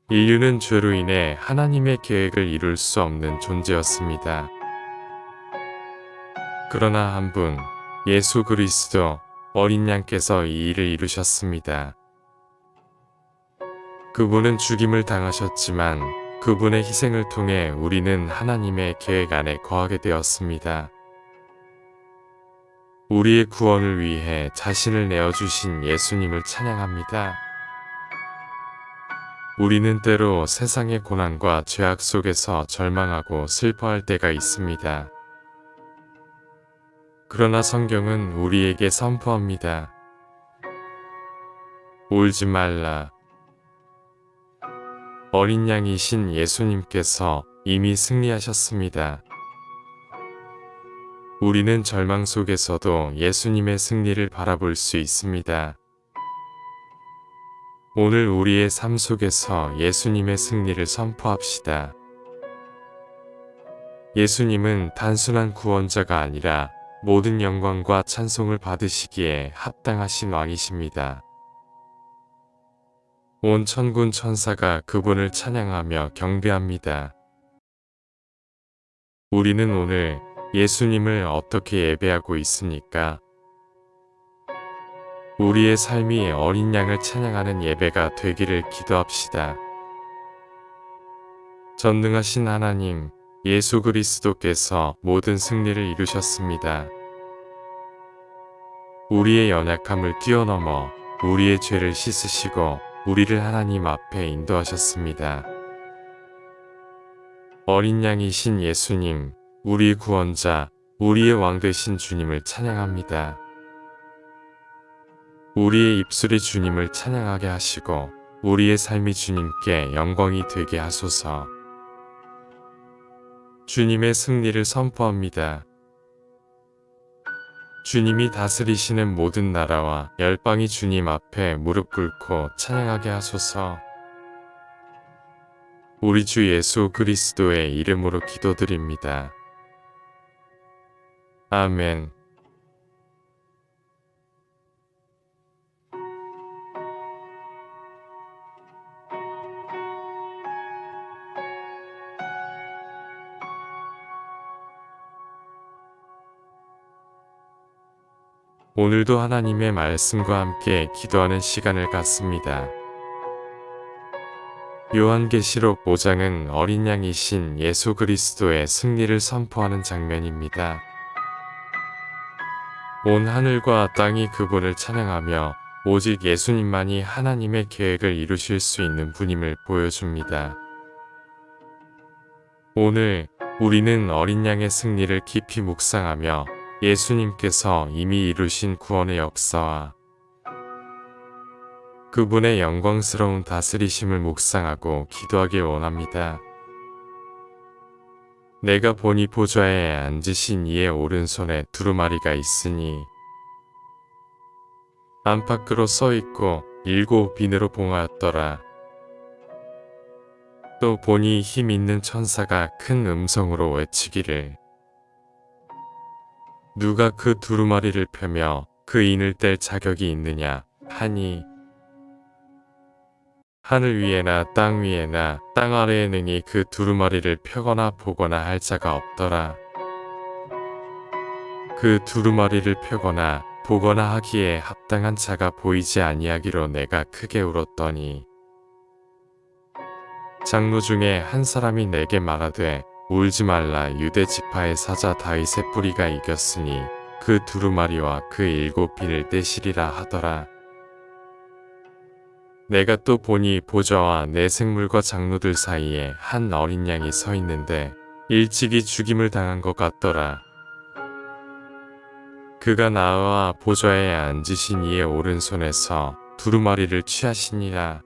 A: 인류는 죄로 인해 하나님의 계획을 이룰 수 없는 존재였습니다. 그러나 한 분, 예수 그리스도 어린 양께서 이 일을 이루셨습니다. 그분은 죽임을 당하셨지만 그분의 희생을 통해 우리는 하나님의 계획 안에 거하게 되었습니다. 우리의 구원을 위해 자신을 내어주신 예수님을 찬양합니다. 우리는 때로 세상의 고난과 죄악 속에서 절망하고 슬퍼할 때가 있습니다. 그러나 성경은 우리에게 선포합니다. 울지 말라. 어린 양이신 예수님께서 이미 승리하셨습니다. 우리는 절망 속에서도 예수님의 승리를 바라볼 수 있습니다. 오늘 우리의 삶 속에서 예수님의 승리를 선포합시다. 예수님은 단순한 구원자가 아니라 모든 영광과 찬송을 받으시기에 합당하신 왕이십니다. 온 천군 천사가 그분을 찬양하며 경배합니다. 우리는 오늘 예수님을 어떻게 예배하고 있습니까? 우리의 삶이 어린 양을 찬양하는 예배가 되기를 기도합시다. 전능하신 하나님, 예수 그리스도께서 모든 승리를 이루셨습니다. 우리의 연약함을 뛰어넘어 우리의 죄를 씻으시고 우리를 하나님 앞에 인도하셨습니다. 어린 양이신 예수님, 우리 구원자, 우리의 왕 되신 주님을 찬양합니다. 우리의 입술이 주님을 찬양하게 하시고 우리의 삶이 주님께 영광이 되게 하소서. 주님의 승리를 선포합니다. 주님이 다스리시는 모든 나라와 열방이 주님 앞에 무릎 꿇고 찬양하게 하소서. 우리 주 예수 그리스도의 이름으로 기도드립니다. 아멘. 오늘도 하나님의 말씀과 함께 기도하는 시간을 갖습니다. 요한계시록 5장은 어린 양이신 예수 그리스도의 승리를 선포하는 장면입니다. 온 하늘과 땅이 그분을 찬양하며 오직 예수님만이 하나님의 계획을 이루실 수 있는 분임을 보여줍니다. 오늘 우리는 어린 양의 승리를 깊이 묵상하며 예수님께서 이미 이루신 구원의 역사와 그분의 영광스러운 다스리심을 묵상하고 기도하길 원합니다. 내가 보니 보좌에 앉으신 이의 오른손에 두루마리가 있으니 안팎으로 써있고 7 비늘로 봉하였더라. 또 보니 힘 있는 천사가 큰 음성으로 외치기를 누가 그 두루마리를 펴며 그 인을 뗄 자격이 있느냐 하니 하늘 위에나 땅 위에나 땅 아래에 능히 그 두루마리를 펴거나 보거나 할 자가 없더라. 그 두루마리를 펴거나 보거나 하기에 합당한 자가 보이지 아니하기로 내가 크게 울었더니 장로 중에 한 사람이 내게 말하되 울지 말라. 유대 지파의 사자 다윗의 뿌리가 이겼으니 그 두루마리와 그 7 비를 떼시리라 하더라. 내가 또 보니 보좌와 내 생물과 장로들 사이에 한 어린 양이 서 있는데 일찍이 죽임을 당한 것 같더라. 그가 나와 보좌에 앉으신 이의 오른손에서 두루마리를 취하시니라.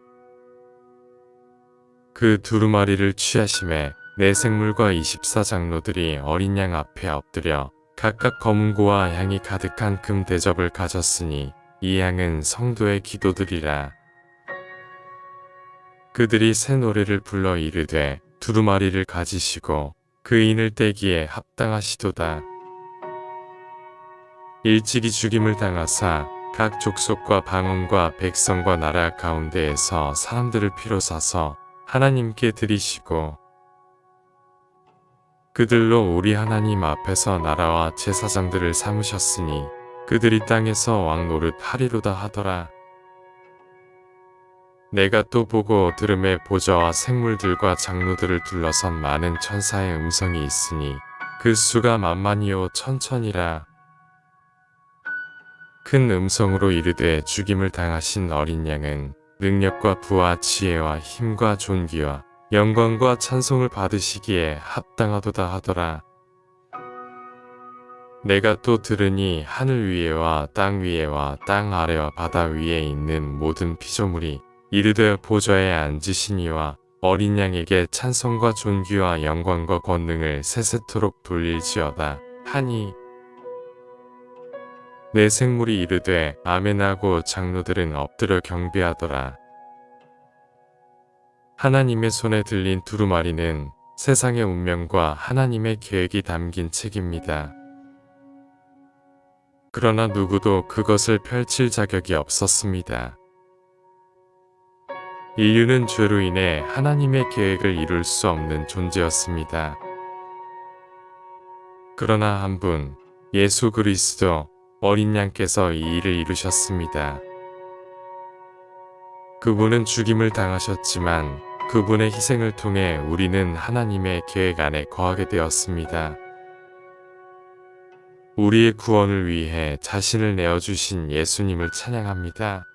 A: 그 두루마리를 취하심에 내 생물과 24장로들이 어린 양 앞에 엎드려 각각 검은고와 향이 가득한 금 대접을 가졌으니 이 향은 성도의 기도들이라. 그들이 새 노래를 불러 이르되 두루마리를 가지시고 그 인을 떼기에 합당하시도다. 일찍이 죽임을 당하사 각 족속과 방언과 백성과 나라 가운데에서 사람들을 피로 사서 하나님께 드리시고 그들로 우리 하나님 앞에서 나라와 제사장들을 삼으셨으니 그들이 땅에서 왕 노릇 하리로다 하더라. 내가 또 보고 들음에 보좌와 생물들과 장로들을 둘러선 많은 천사의 음성이 있으니 그 수가 만만이요 천천이라. 큰 음성으로 이르되 죽임을 당하신 어린 양은 능력과 부와 지혜와 힘과 존귀와 영광과 찬송을 받으시기에 합당하도다 하더라. 내가 또 들으니 하늘 위에와 땅 위에와 땅 아래와 바다 위에 있는 모든 피조물이 이르되 보좌에 앉으신 이와 어린 양에게 찬송과 존귀와 영광과 권능을 세세토록 돌릴지어다 하니, 내 생물이 이르되 아멘하고 장로들은 엎드려 경배하더라. 하나님의 손에 들린 두루마리는 세상의 운명과 하나님의 계획이 담긴 책입니다. 그러나 누구도 그것을 펼칠 자격이 없었습니다. 인류는 죄로 인해 하나님의 계획을 이룰 수 없는 존재였습니다. 그러나 한 분, 예수 그리스도 어린 양께서 이 일을 이루셨습니다. 그분은 죽임을 당하셨지만 그분의 희생을 통해 우리는 하나님의 계획 안에 거하게 되었습니다. 우리의 구원을 위해 자신을 내어주신 예수님을 찬양합니다.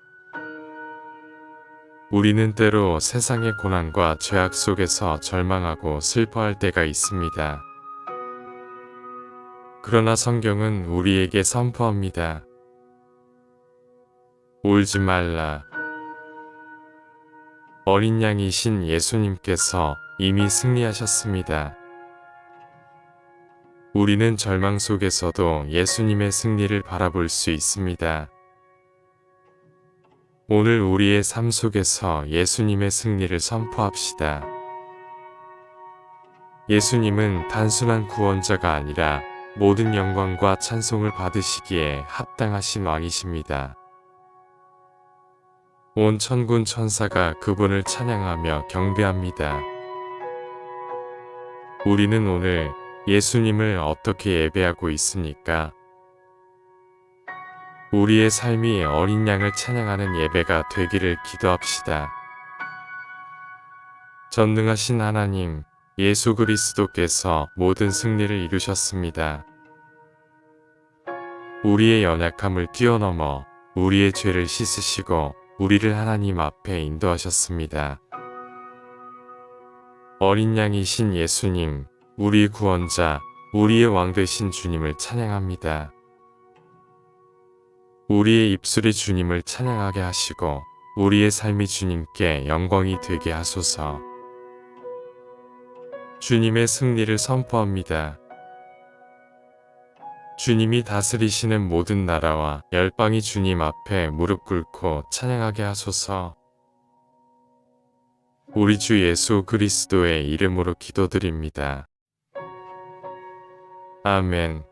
A: 우리는 때로 세상의 고난과 죄악 속에서 절망하고 슬퍼할 때가 있습니다. 그러나 성경은 우리에게 선포합니다. 울지 말라. 어린 양이신 예수님께서 이미 승리하셨습니다. 우리는 절망 속에서도 예수님의 승리를 바라볼 수 있습니다. 오늘 우리의 삶 속에서 예수님의 승리를 선포합시다. 예수님은 단순한 구원자가 아니라 모든 영광과 찬송을 받으시기에 합당하신 왕이십니다. 온 천군 천사가 그분을 찬양하며 경배합니다. 우리는 오늘 예수님을 어떻게 예배하고 있습니까? 우리의 삶이 어린 양을 찬양하는 예배가 되기를 기도합시다. 전능하신 하나님, 예수 그리스도께서 모든 승리를 이루셨습니다. 우리의 연약함을 뛰어넘어 우리의 죄를 씻으시고 우리를 하나님 앞에 인도하셨습니다. 어린 양이신 예수님, 우리 구원자, 우리의 왕 되신 주님을 찬양합니다. 우리의 입술이 주님을 찬양하게 하시고 우리의 삶이 주님께 영광이 되게 하소서. 주님의 승리를 선포합니다. 주님이 다스리시는 모든 나라와 열방이 주님 앞에 무릎 꿇고 찬양하게 하소서. 우리 주 예수 그리스도의 이름으로 기도드립니다. 아멘.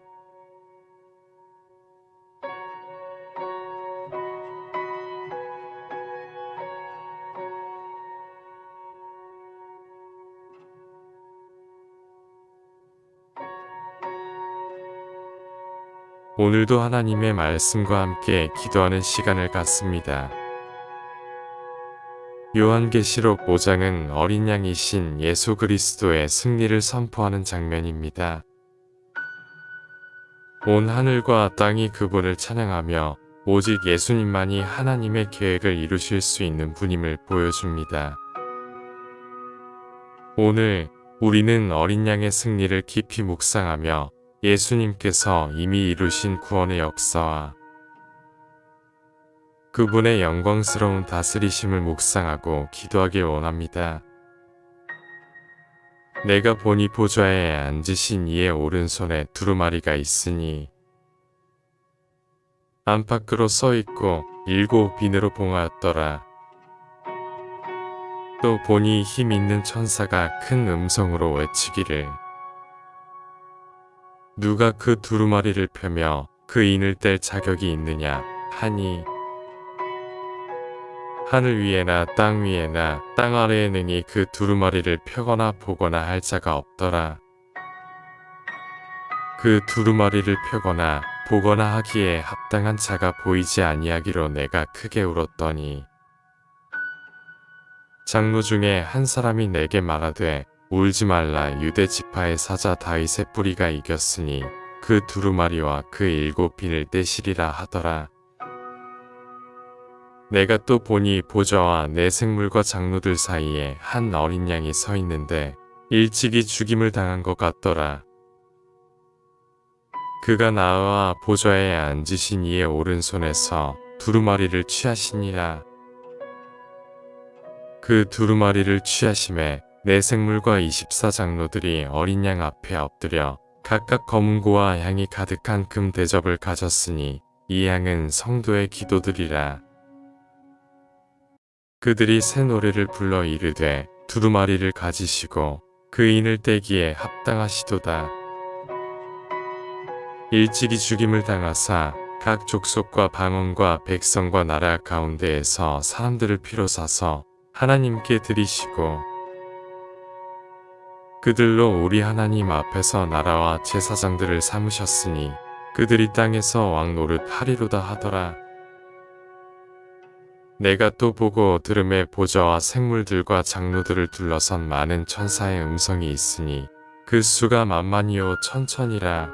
A: 오늘도 하나님의 말씀과 함께 기도하는 시간을 갖습니다. 요한계시록 5장은 어린 양이신 예수 그리스도의 승리를 선포하는 장면입니다. 온 하늘과 땅이 그분을 찬양하며 오직 예수님만이 하나님의 계획을 이루실 수 있는 분임을 보여줍니다. 오늘 우리는 어린 양의 승리를 깊이 묵상하며 예수님께서 이미 이루신 구원의 역사와 그분의 영광스러운 다스리심을 묵상하고 기도하길 원합니다. 내가 보니 보좌에 앉으신 이의 오른손에 두루마리가 있으니 안팎으로 써있고 7 비늘로 봉하였더라. 또 보니 힘 있는 천사가 큰 음성으로 외치기를 누가 그 두루마리를 펴며 그 인을 뗄 자격이 있느냐 하니 하늘 위에나 땅 위에나 땅 아래에 능히 그 두루마리를 펴거나 보거나 할 자가 없더라. 그 두루마리를 펴거나 보거나 하기에 합당한 자가 보이지 아니하기로 내가 크게 울었더니 장로 중에 한 사람이 내게 말하되 울지 말라. 유대 지파의 사자 다윗의 뿌리가 이겼으니 그 두루마리와 그 7빈을 떼시리라 하더라. 내가 또 보니 보좌와 내 생물과 장로들 사이에 한 어린 양이 서 있는데 일찍이 죽임을 당한 것 같더라. 그가 나와 보좌에 앉으신 이의 오른손에서 두루마리를 취하시니라. 그 두루마리를 취하심에 내 생물과 24장로들이 어린 양 앞에 엎드려 각각 검은고와 향이 가득한 금 대접을 가졌으니 이 향은 성도의 기도들이라. 그들이 새 노래를 불러 이르되 두루마리를 가지시고 그 인을 떼기에 합당하시도다. 일찍이 죽임을 당하사 각 족속과 방언과 백성과 나라 가운데에서 사람들을 피로 사서 하나님께 드리시고 그들로 우리 하나님 앞에서 나라와 제사장들을 삼으셨으니 그들이 땅에서 왕 노릇 하리로다 하더라. 내가 또 보고 들음에 보좌와 생물들과 장로들을 둘러선 많은 천사의 음성이 있으니 그 수가 만만이요 천천이라.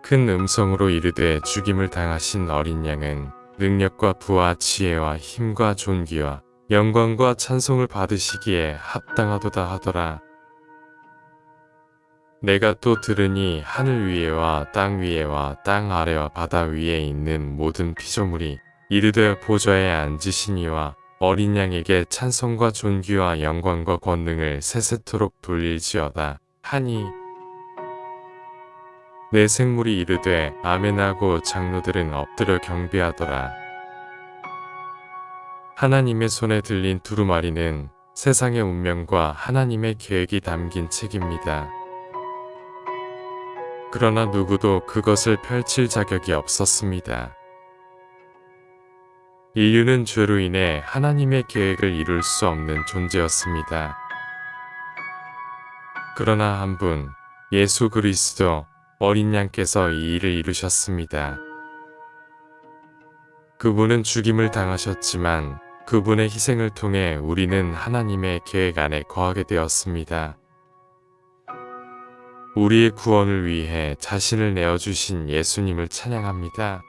A: 큰 음성으로 이르되 죽임을 당하신 어린 양은 능력과 부와 지혜와 힘과 존귀와 영광과 찬송을 받으시기에 합당하도다 하더라. 내가 또 들으니 하늘 위에와 땅 위에와 땅 아래와 바다 위에 있는 모든 피조물이 이르되 보좌에 앉으신 이와 어린 양에게 찬송과 존귀와 영광과 권능을 세세토록 돌릴지어다 하니 내 생물이 이르되 아멘하고 장로들은 엎드려 경배하더라. 하나님의 손에 들린 두루마리는 세상의 운명과 하나님의 계획이 담긴 책입니다. 그러나 누구도 그것을 펼칠 자격이 없었습니다. 인류는 죄로 인해 하나님의 계획을 이룰 수 없는 존재였습니다. 그러나 한 분, 예수 그리스도 어린 양께서 이 일을 이루셨습니다. 그분은 죽임을 당하셨지만 그분의 희생을 통해 우리는 하나님의 계획 안에 거하게 되었습니다. 우리의 구원을 위해 자신을 내어주신 예수님을 찬양합니다.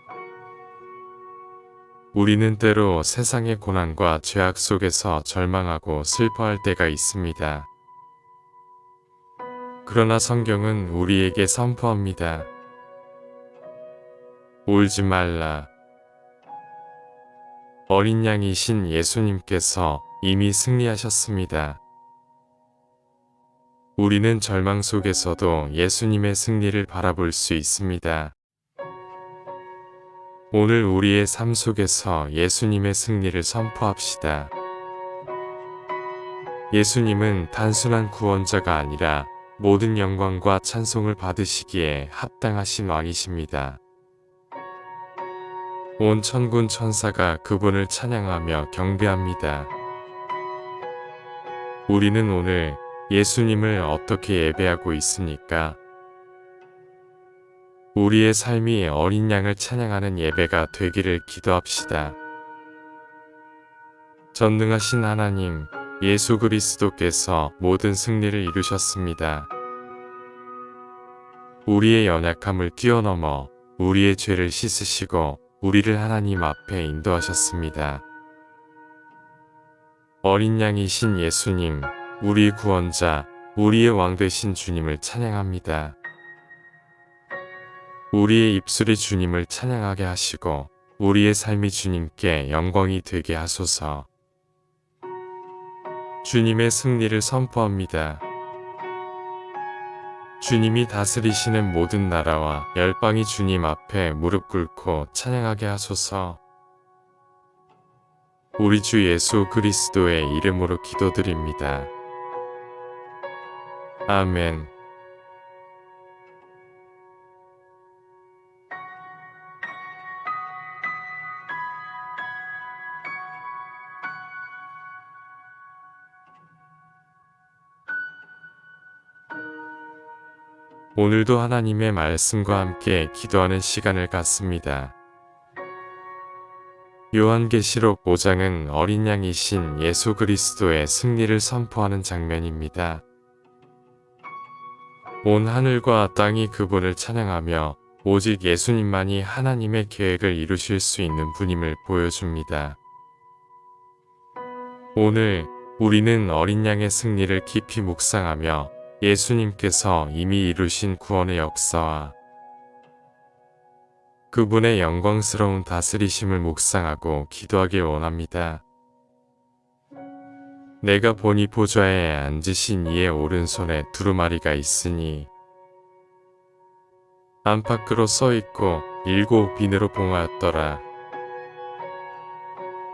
A: 우리는 때로 세상의 고난과 죄악 속에서 절망하고 슬퍼할 때가 있습니다. 그러나 성경은 우리에게 선포합니다. 울지 말라. 어린 양이신 예수님께서 이미 승리하셨습니다. 우리는 절망 속에서도 예수님의 승리를 바라볼 수 있습니다. 오늘 우리의 삶 속에서 예수님의 승리를 선포합시다. 예수님은 단순한 구원자가 아니라 모든 영광과 찬송을 받으시기에 합당하신 왕이십니다. 온 천군 천사가 그분을 찬양하며 경배합니다. 우리는 오늘 예수님을 어떻게 예배하고 있습니까? 우리의 삶이 어린 양을 찬양하는 예배가 되기를 기도합시다. 전능하신 하나님, 예수 그리스도께서 모든 승리를 이루셨습니다. 우리의 연약함을 뛰어넘어 우리의 죄를 씻으시고 우리를 하나님 앞에 인도하셨습니다. 어린 양이신 예수님, 우리 구원자, 우리의 왕 되신 주님을 찬양합니다. 우리의 입술이 주님을 찬양하게 하시고 우리의 삶이 주님께 영광이 되게 하소서. 주님의 승리를 선포합니다. 주님이 다스리시는 모든 나라와 열방이 주님 앞에 무릎 꿇고 찬양하게 하소서. 우리 주 예수 그리스도의 이름으로 기도드립니다. 아멘. 오늘도 하나님의 말씀과 함께 기도하는 시간을 갖습니다. 요한계시록 5장은 어린 양이신 예수 그리스도의 승리를 선포하는 장면입니다. 온 하늘과 땅이 그분을 찬양하며 오직 예수님만이 하나님의 계획을 이루실 수 있는 분임을 보여줍니다. 오늘 우리는 어린 양의 승리를 깊이 묵상하며 예수님께서 이미 이루신 구원의 역사와 그분의 영광스러운 다스리심을 묵상하고 기도하길 원합니다. 내가 보니 보좌에 앉으신 이의 오른손에 두루마리가 있으니 안팎으로 써있고 7 비늘로 봉하였더라.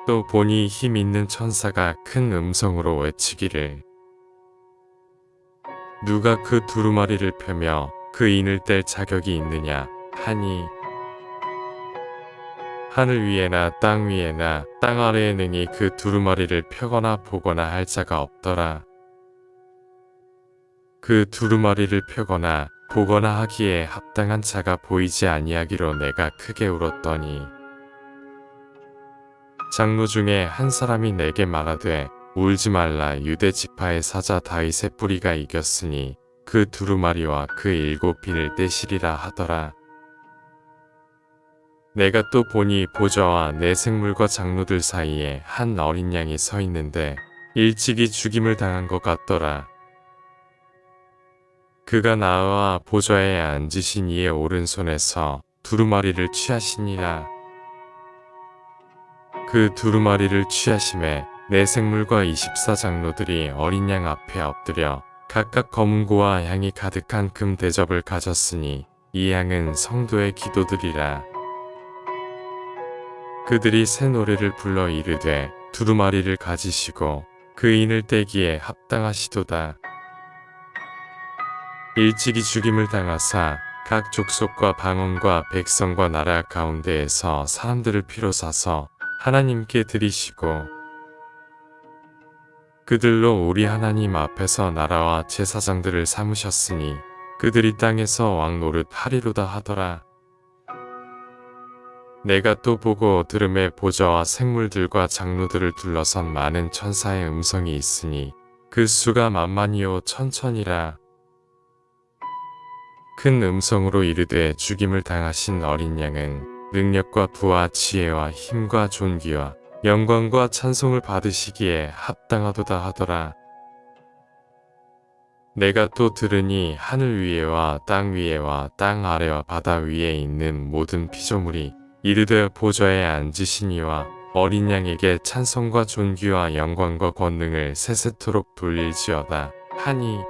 A: 또 보니 힘 있는 천사가 큰 음성으로 외치기를 누가 그 두루마리를 펴며 그 인을 뗄 자격이 있느냐 하니 하늘 위에나 땅 위에나 땅 아래에 능히 그 두루마리를 펴거나 보거나 할 자가 없더라. 그 두루마리를 펴거나 보거나 하기에 합당한 자가 보이지 아니하기로 내가 크게 울었더니 장로 중에 한 사람이 내게 말하되 울지 말라. 유대 지파의 사자 다윗의 뿌리가 이겼으니 그 두루마리와 그 7 비늘 떼시리라 하더라. 내가 또 보니 보좌와 내 생물과 장로들 사이에 한 어린 양이 서 있는데 일찍이 죽임을 당한 것 같더라. 그가 나와 보좌에 앉으신 이의 오른손에서 두루마리를 취하시니라. 그 두루마리를 취하심에 내 생물과 24장로들이 어린 양 앞에 엎드려 각각 검은고와 향이 가득한 금 대접을 가졌으니 이 향은 성도의 기도들이라. 그들이 새 노래를 불러 이르되 두루마리를 가지시고 그 인을 떼기에 합당하시도다. 일찍이 죽임을 당하사 각 족속과 방언과 백성과 나라 가운데에서 사람들을 피로 사서 하나님께 드리시고 그들로 우리 하나님 앞에서 나라와 제사장들을 삼으셨으니 그들이 땅에서 왕 노릇 하리로다 하더라. 내가 또 보고 들음에 보좌와 생물들과 장로들을 둘러선 많은 천사의 음성이 있으니 그 수가 만만이요 천천이라. 큰 음성으로 이르되 죽임을 당하신 어린 양은 능력과 부와 지혜와 힘과 존귀와 영광과 찬송을 받으시기에 합당하도다 하더라. 내가 또 들으니 하늘 위에와 땅 위에와 땅 아래와 바다 위에 있는 모든 피조물이 이르되 보좌에 앉으신 이와 어린 양에게 찬송과 존귀와 영광과 권능을 세세토록 돌릴지어다 하니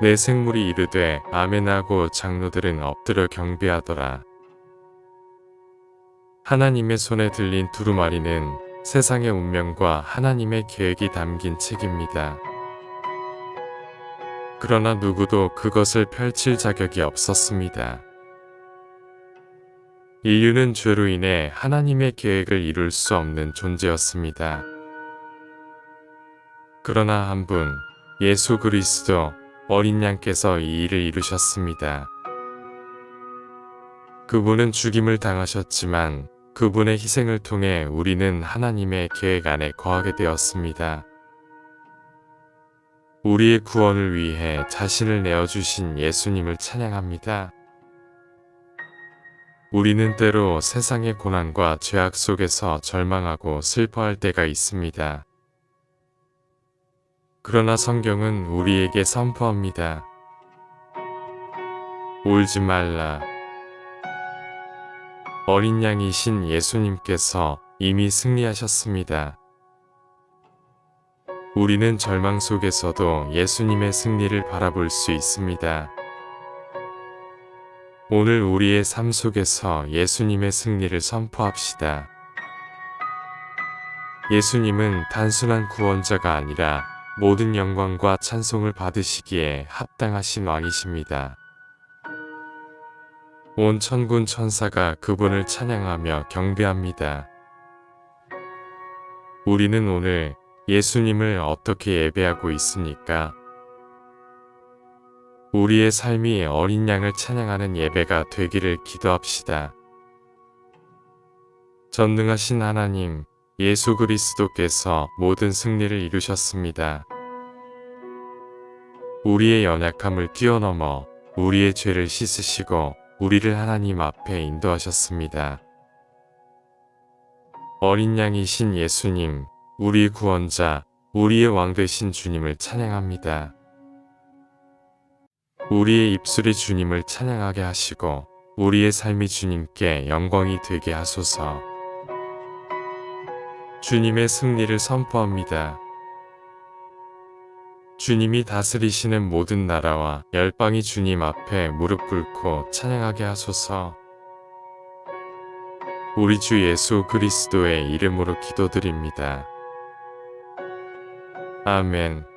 A: 내 생물이 이르되 아멘하고 장로들은 엎드려 경배하더라. 하나님의 손에 들린 두루마리는 세상의 운명과 하나님의 계획이 담긴 책입니다. 그러나 누구도 그것을 펼칠 자격이 없었습니다. 인류는 죄로 인해 하나님의 계획을 이룰 수 없는 존재였습니다. 그러나 한 분, 예수 그리스도 어린 양께서 이 일을 이루셨습니다. 그분은 죽임을 당하셨지만 그분의 희생을 통해 우리는 하나님의 계획 안에 거하게 되었습니다. 우리의 구원을 위해 자신을 내어주신 예수님을 찬양합니다. 우리는 때로 세상의 고난과 죄악 속에서 절망하고 슬퍼할 때가 있습니다. 그러나 성경은 우리에게 선포합니다. 울지 말라. 어린 양이신 예수님께서 이미 승리하셨습니다. 우리는 절망 속에서도 예수님의 승리를 바라볼 수 있습니다. 오늘 우리의 삶 속에서 예수님의 승리를 선포합시다. 예수님은 단순한 구원자가 아니라 모든 영광과 찬송을 받으시기에 합당하신 왕이십니다. 온 천군 천사가 그분을 찬양하며 경배합니다. 우리는 오늘 예수님을 어떻게 예배하고 있습니까? 우리의 삶이 어린 양을 찬양하는 예배가 되기를 기도합시다. 전능하신 하나님, 예수 그리스도께서 모든 승리를 이루셨습니다. 우리의 연약함을 뛰어넘어 우리의 죄를 씻으시고 우리를 하나님 앞에 인도하셨습니다. 어린 양이신 예수님, 우리의 구원자, 우리의 왕 되신 주님을 찬양합니다. 우리의 입술이 주님을 찬양하게 하시고 우리의 삶이 주님께 영광이 되게 하소서. 주님의 승리를 선포합니다. 주님이 다스리시는 모든 나라와 열방이 주님 앞에 무릎 꿇고 찬양하게 하소서. 우리 주 예수 그리스도의 이름으로 기도드립니다. 아멘.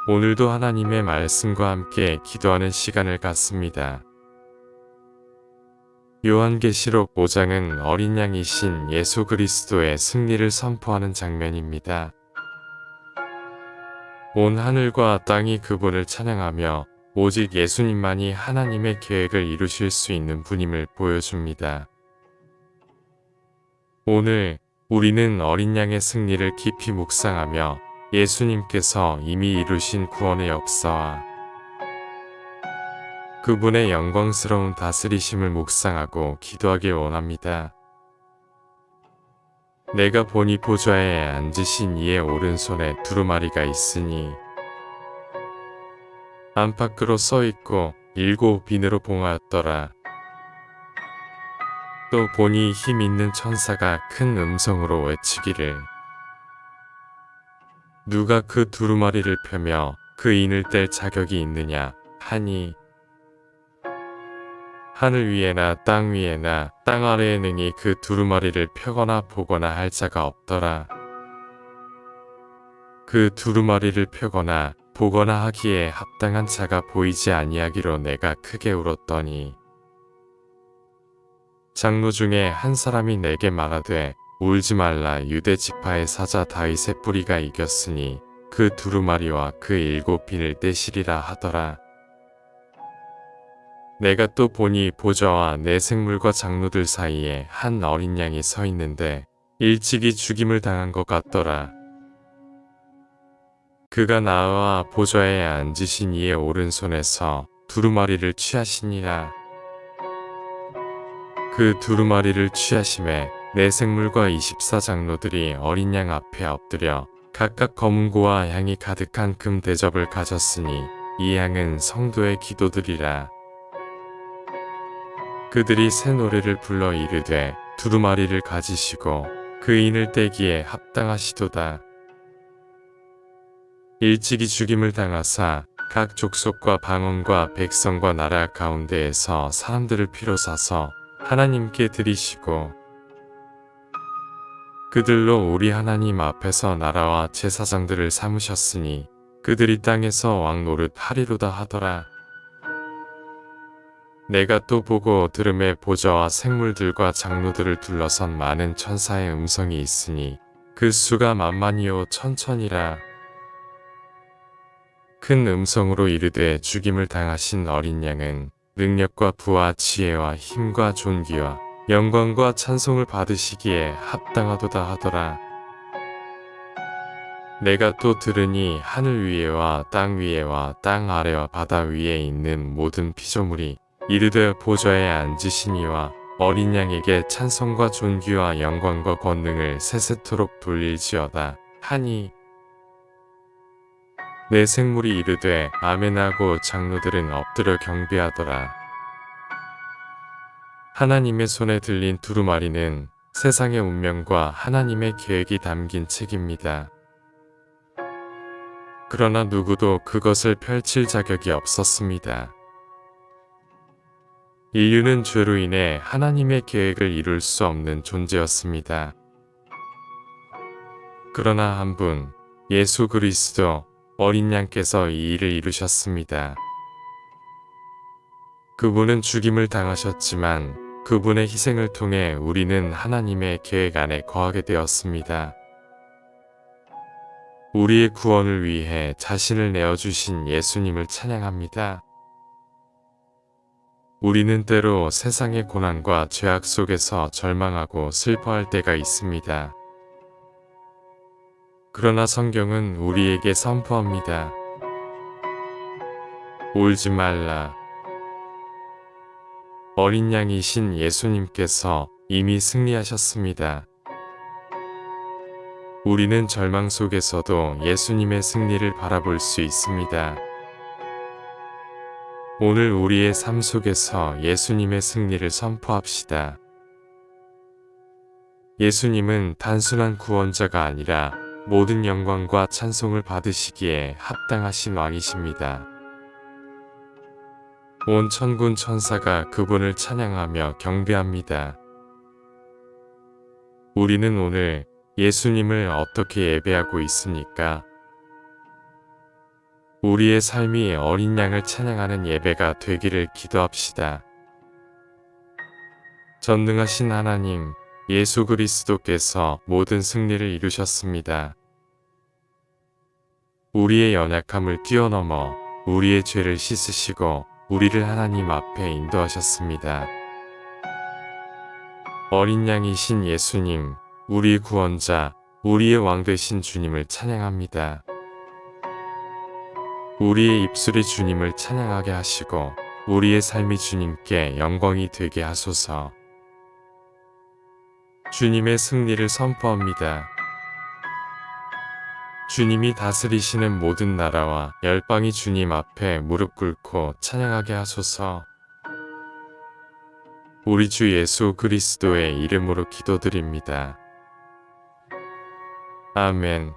A: 오늘도 하나님의 말씀과 함께 기도하는 시간을 갖습니다. 요한계시록 5장은 어린 양이신 예수 그리스도의 승리를 선포하는 장면입니다. 온 하늘과 땅이 그분을 찬양하며 오직 예수님만이 하나님의 계획을 이루실 수 있는 분임을 보여줍니다. 오늘 우리는 어린 양의 승리를 깊이 묵상하며 예수님께서 이미 이루신 구원의 역사와 그분의 영광스러운 다스리심을 묵상하고 기도하길 원합니다. 내가 보니 보좌에 앉으신 이의 오른손에 두루마리가 있으니 안팎으로 써있고 7 비늘로 봉하였더라. 또 보니 힘 있는 천사가 큰 음성으로 외치기를 누가 그 두루마리를 펴며 그 인을 뗄 자격이 있느냐 하니 하늘 위에나 땅 위에나 땅 아래에 능히 그 두루마리를 펴거나 보거나 할 자가 없더라. 그 두루마리를 펴거나 보거나 하기에 합당한 자가 보이지 아니하기로 내가 크게 울었더니 장로 중에 한 사람이 내게 말하되 울지 말라. 유대 지파의 사자 다윗의 뿌리가 이겼으니 그 두루마리와 그 7 비늘 떼시리라 하더라. 내가 또 보니 보좌와 내 생물과 장로들 사이에 한 어린 양이 서 있는데 일찍이 죽임을 당한 것 같더라. 그가 나와 보좌에 앉으신 이의 오른손에서 두루마리를 취하시니라. 그 두루마리를 취하심에 내 생물과 24장로들이 어린 양 앞에 엎드려 각각 검은고와 향이 가득한 금 대접을 가졌으니 이 향은 성도의 기도들이라. 그들이 새 노래를 불러 이르되 두루마리를 가지시고 그 인을 떼기에 합당하시도다. 일찍이 죽임을 당하사 각 족속과 방언과 백성과 나라 가운데에서 사람들을 피로 사서 하나님께 드리시고 그들로 우리 하나님 앞에서 나라와 제사장들을 삼으셨으니 그들이 땅에서 왕 노릇 하리로다 하더라. 내가 또 보고 들음에 보좌와 생물들과 장로들을 둘러선 많은 천사의 음성이 있으니 그 수가 만만이요 천천이라. 큰 음성으로 이르되 죽임을 당하신 어린 양은 능력과 부와 지혜와 힘과 존귀와 영광과 찬송을 받으시기에 합당하도다 하더라. 내가 또 들으니 하늘 위에와 땅 위에와 땅 아래와 바다 위에 있는 모든 피조물이 이르되 보좌에 앉으신 이와 어린 양에게 찬송과 존귀와 영광과 권능을 세세토록 돌릴지어다 하니 내 생물이 이르되 아멘하고 장로들은 엎드려 경배하더라. 하나님의 손에 들린 두루마리는 세상의 운명과 하나님의 계획이 담긴 책입니다. 그러나 누구도 그것을 펼칠 자격이 없었습니다. 인류는 죄로 인해 하나님의 계획을 이룰 수 없는 존재였습니다. 그러나 한 분, 예수 그리스도 어린 양께서 이 일을 이루셨습니다. 그분은 죽임을 당하셨지만 그분의 희생을 통해 우리는 하나님의 계획 안에 거하게 되었습니다. 우리의 구원을 위해 자신을 내어주신 예수님을 찬양합니다. 우리는 때로 세상의 고난과 죄악 속에서 절망하고 슬퍼할 때가 있습니다. 그러나 성경은 우리에게 선포합니다. 울지 말라. 어린 양이신 예수님께서 이미 승리하셨습니다. 우리는 절망 속에서도 예수님의 승리를 바라볼 수 있습니다. 오늘 우리의 삶 속에서 예수님의 승리를 선포합시다. 예수님은 단순한 구원자가 아니라 모든 영광과 찬송을 받으시기에 합당하신 왕이십니다. 온 천군 천사가 그분을 찬양하며 경배합니다. 우리는 오늘 예수님을 어떻게 예배하고 있습니까? 우리의 삶이 어린 양을 찬양하는 예배가 되기를 기도합시다. 전능하신 하나님, 예수 그리스도께서 모든 승리를 이루셨습니다. 우리의 연약함을 뛰어넘어 우리의 죄를 씻으시고 우리를 하나님 앞에 인도하셨습니다. 어린 양이신 예수님, 우리 구원자, 우리의 왕 되신 주님을 찬양합니다. 우리의 입술이 주님을 찬양하게 하시고 우리의 삶이 주님께 영광이 되게 하소서. 주님의 승리를 선포합니다. 주님이 다스리시는 모든 나라와 열방이 주님 앞에 무릎 꿇고 찬양하게 하소서. 우리 주 예수 그리스도의 이름으로 기도드립니다. 아멘.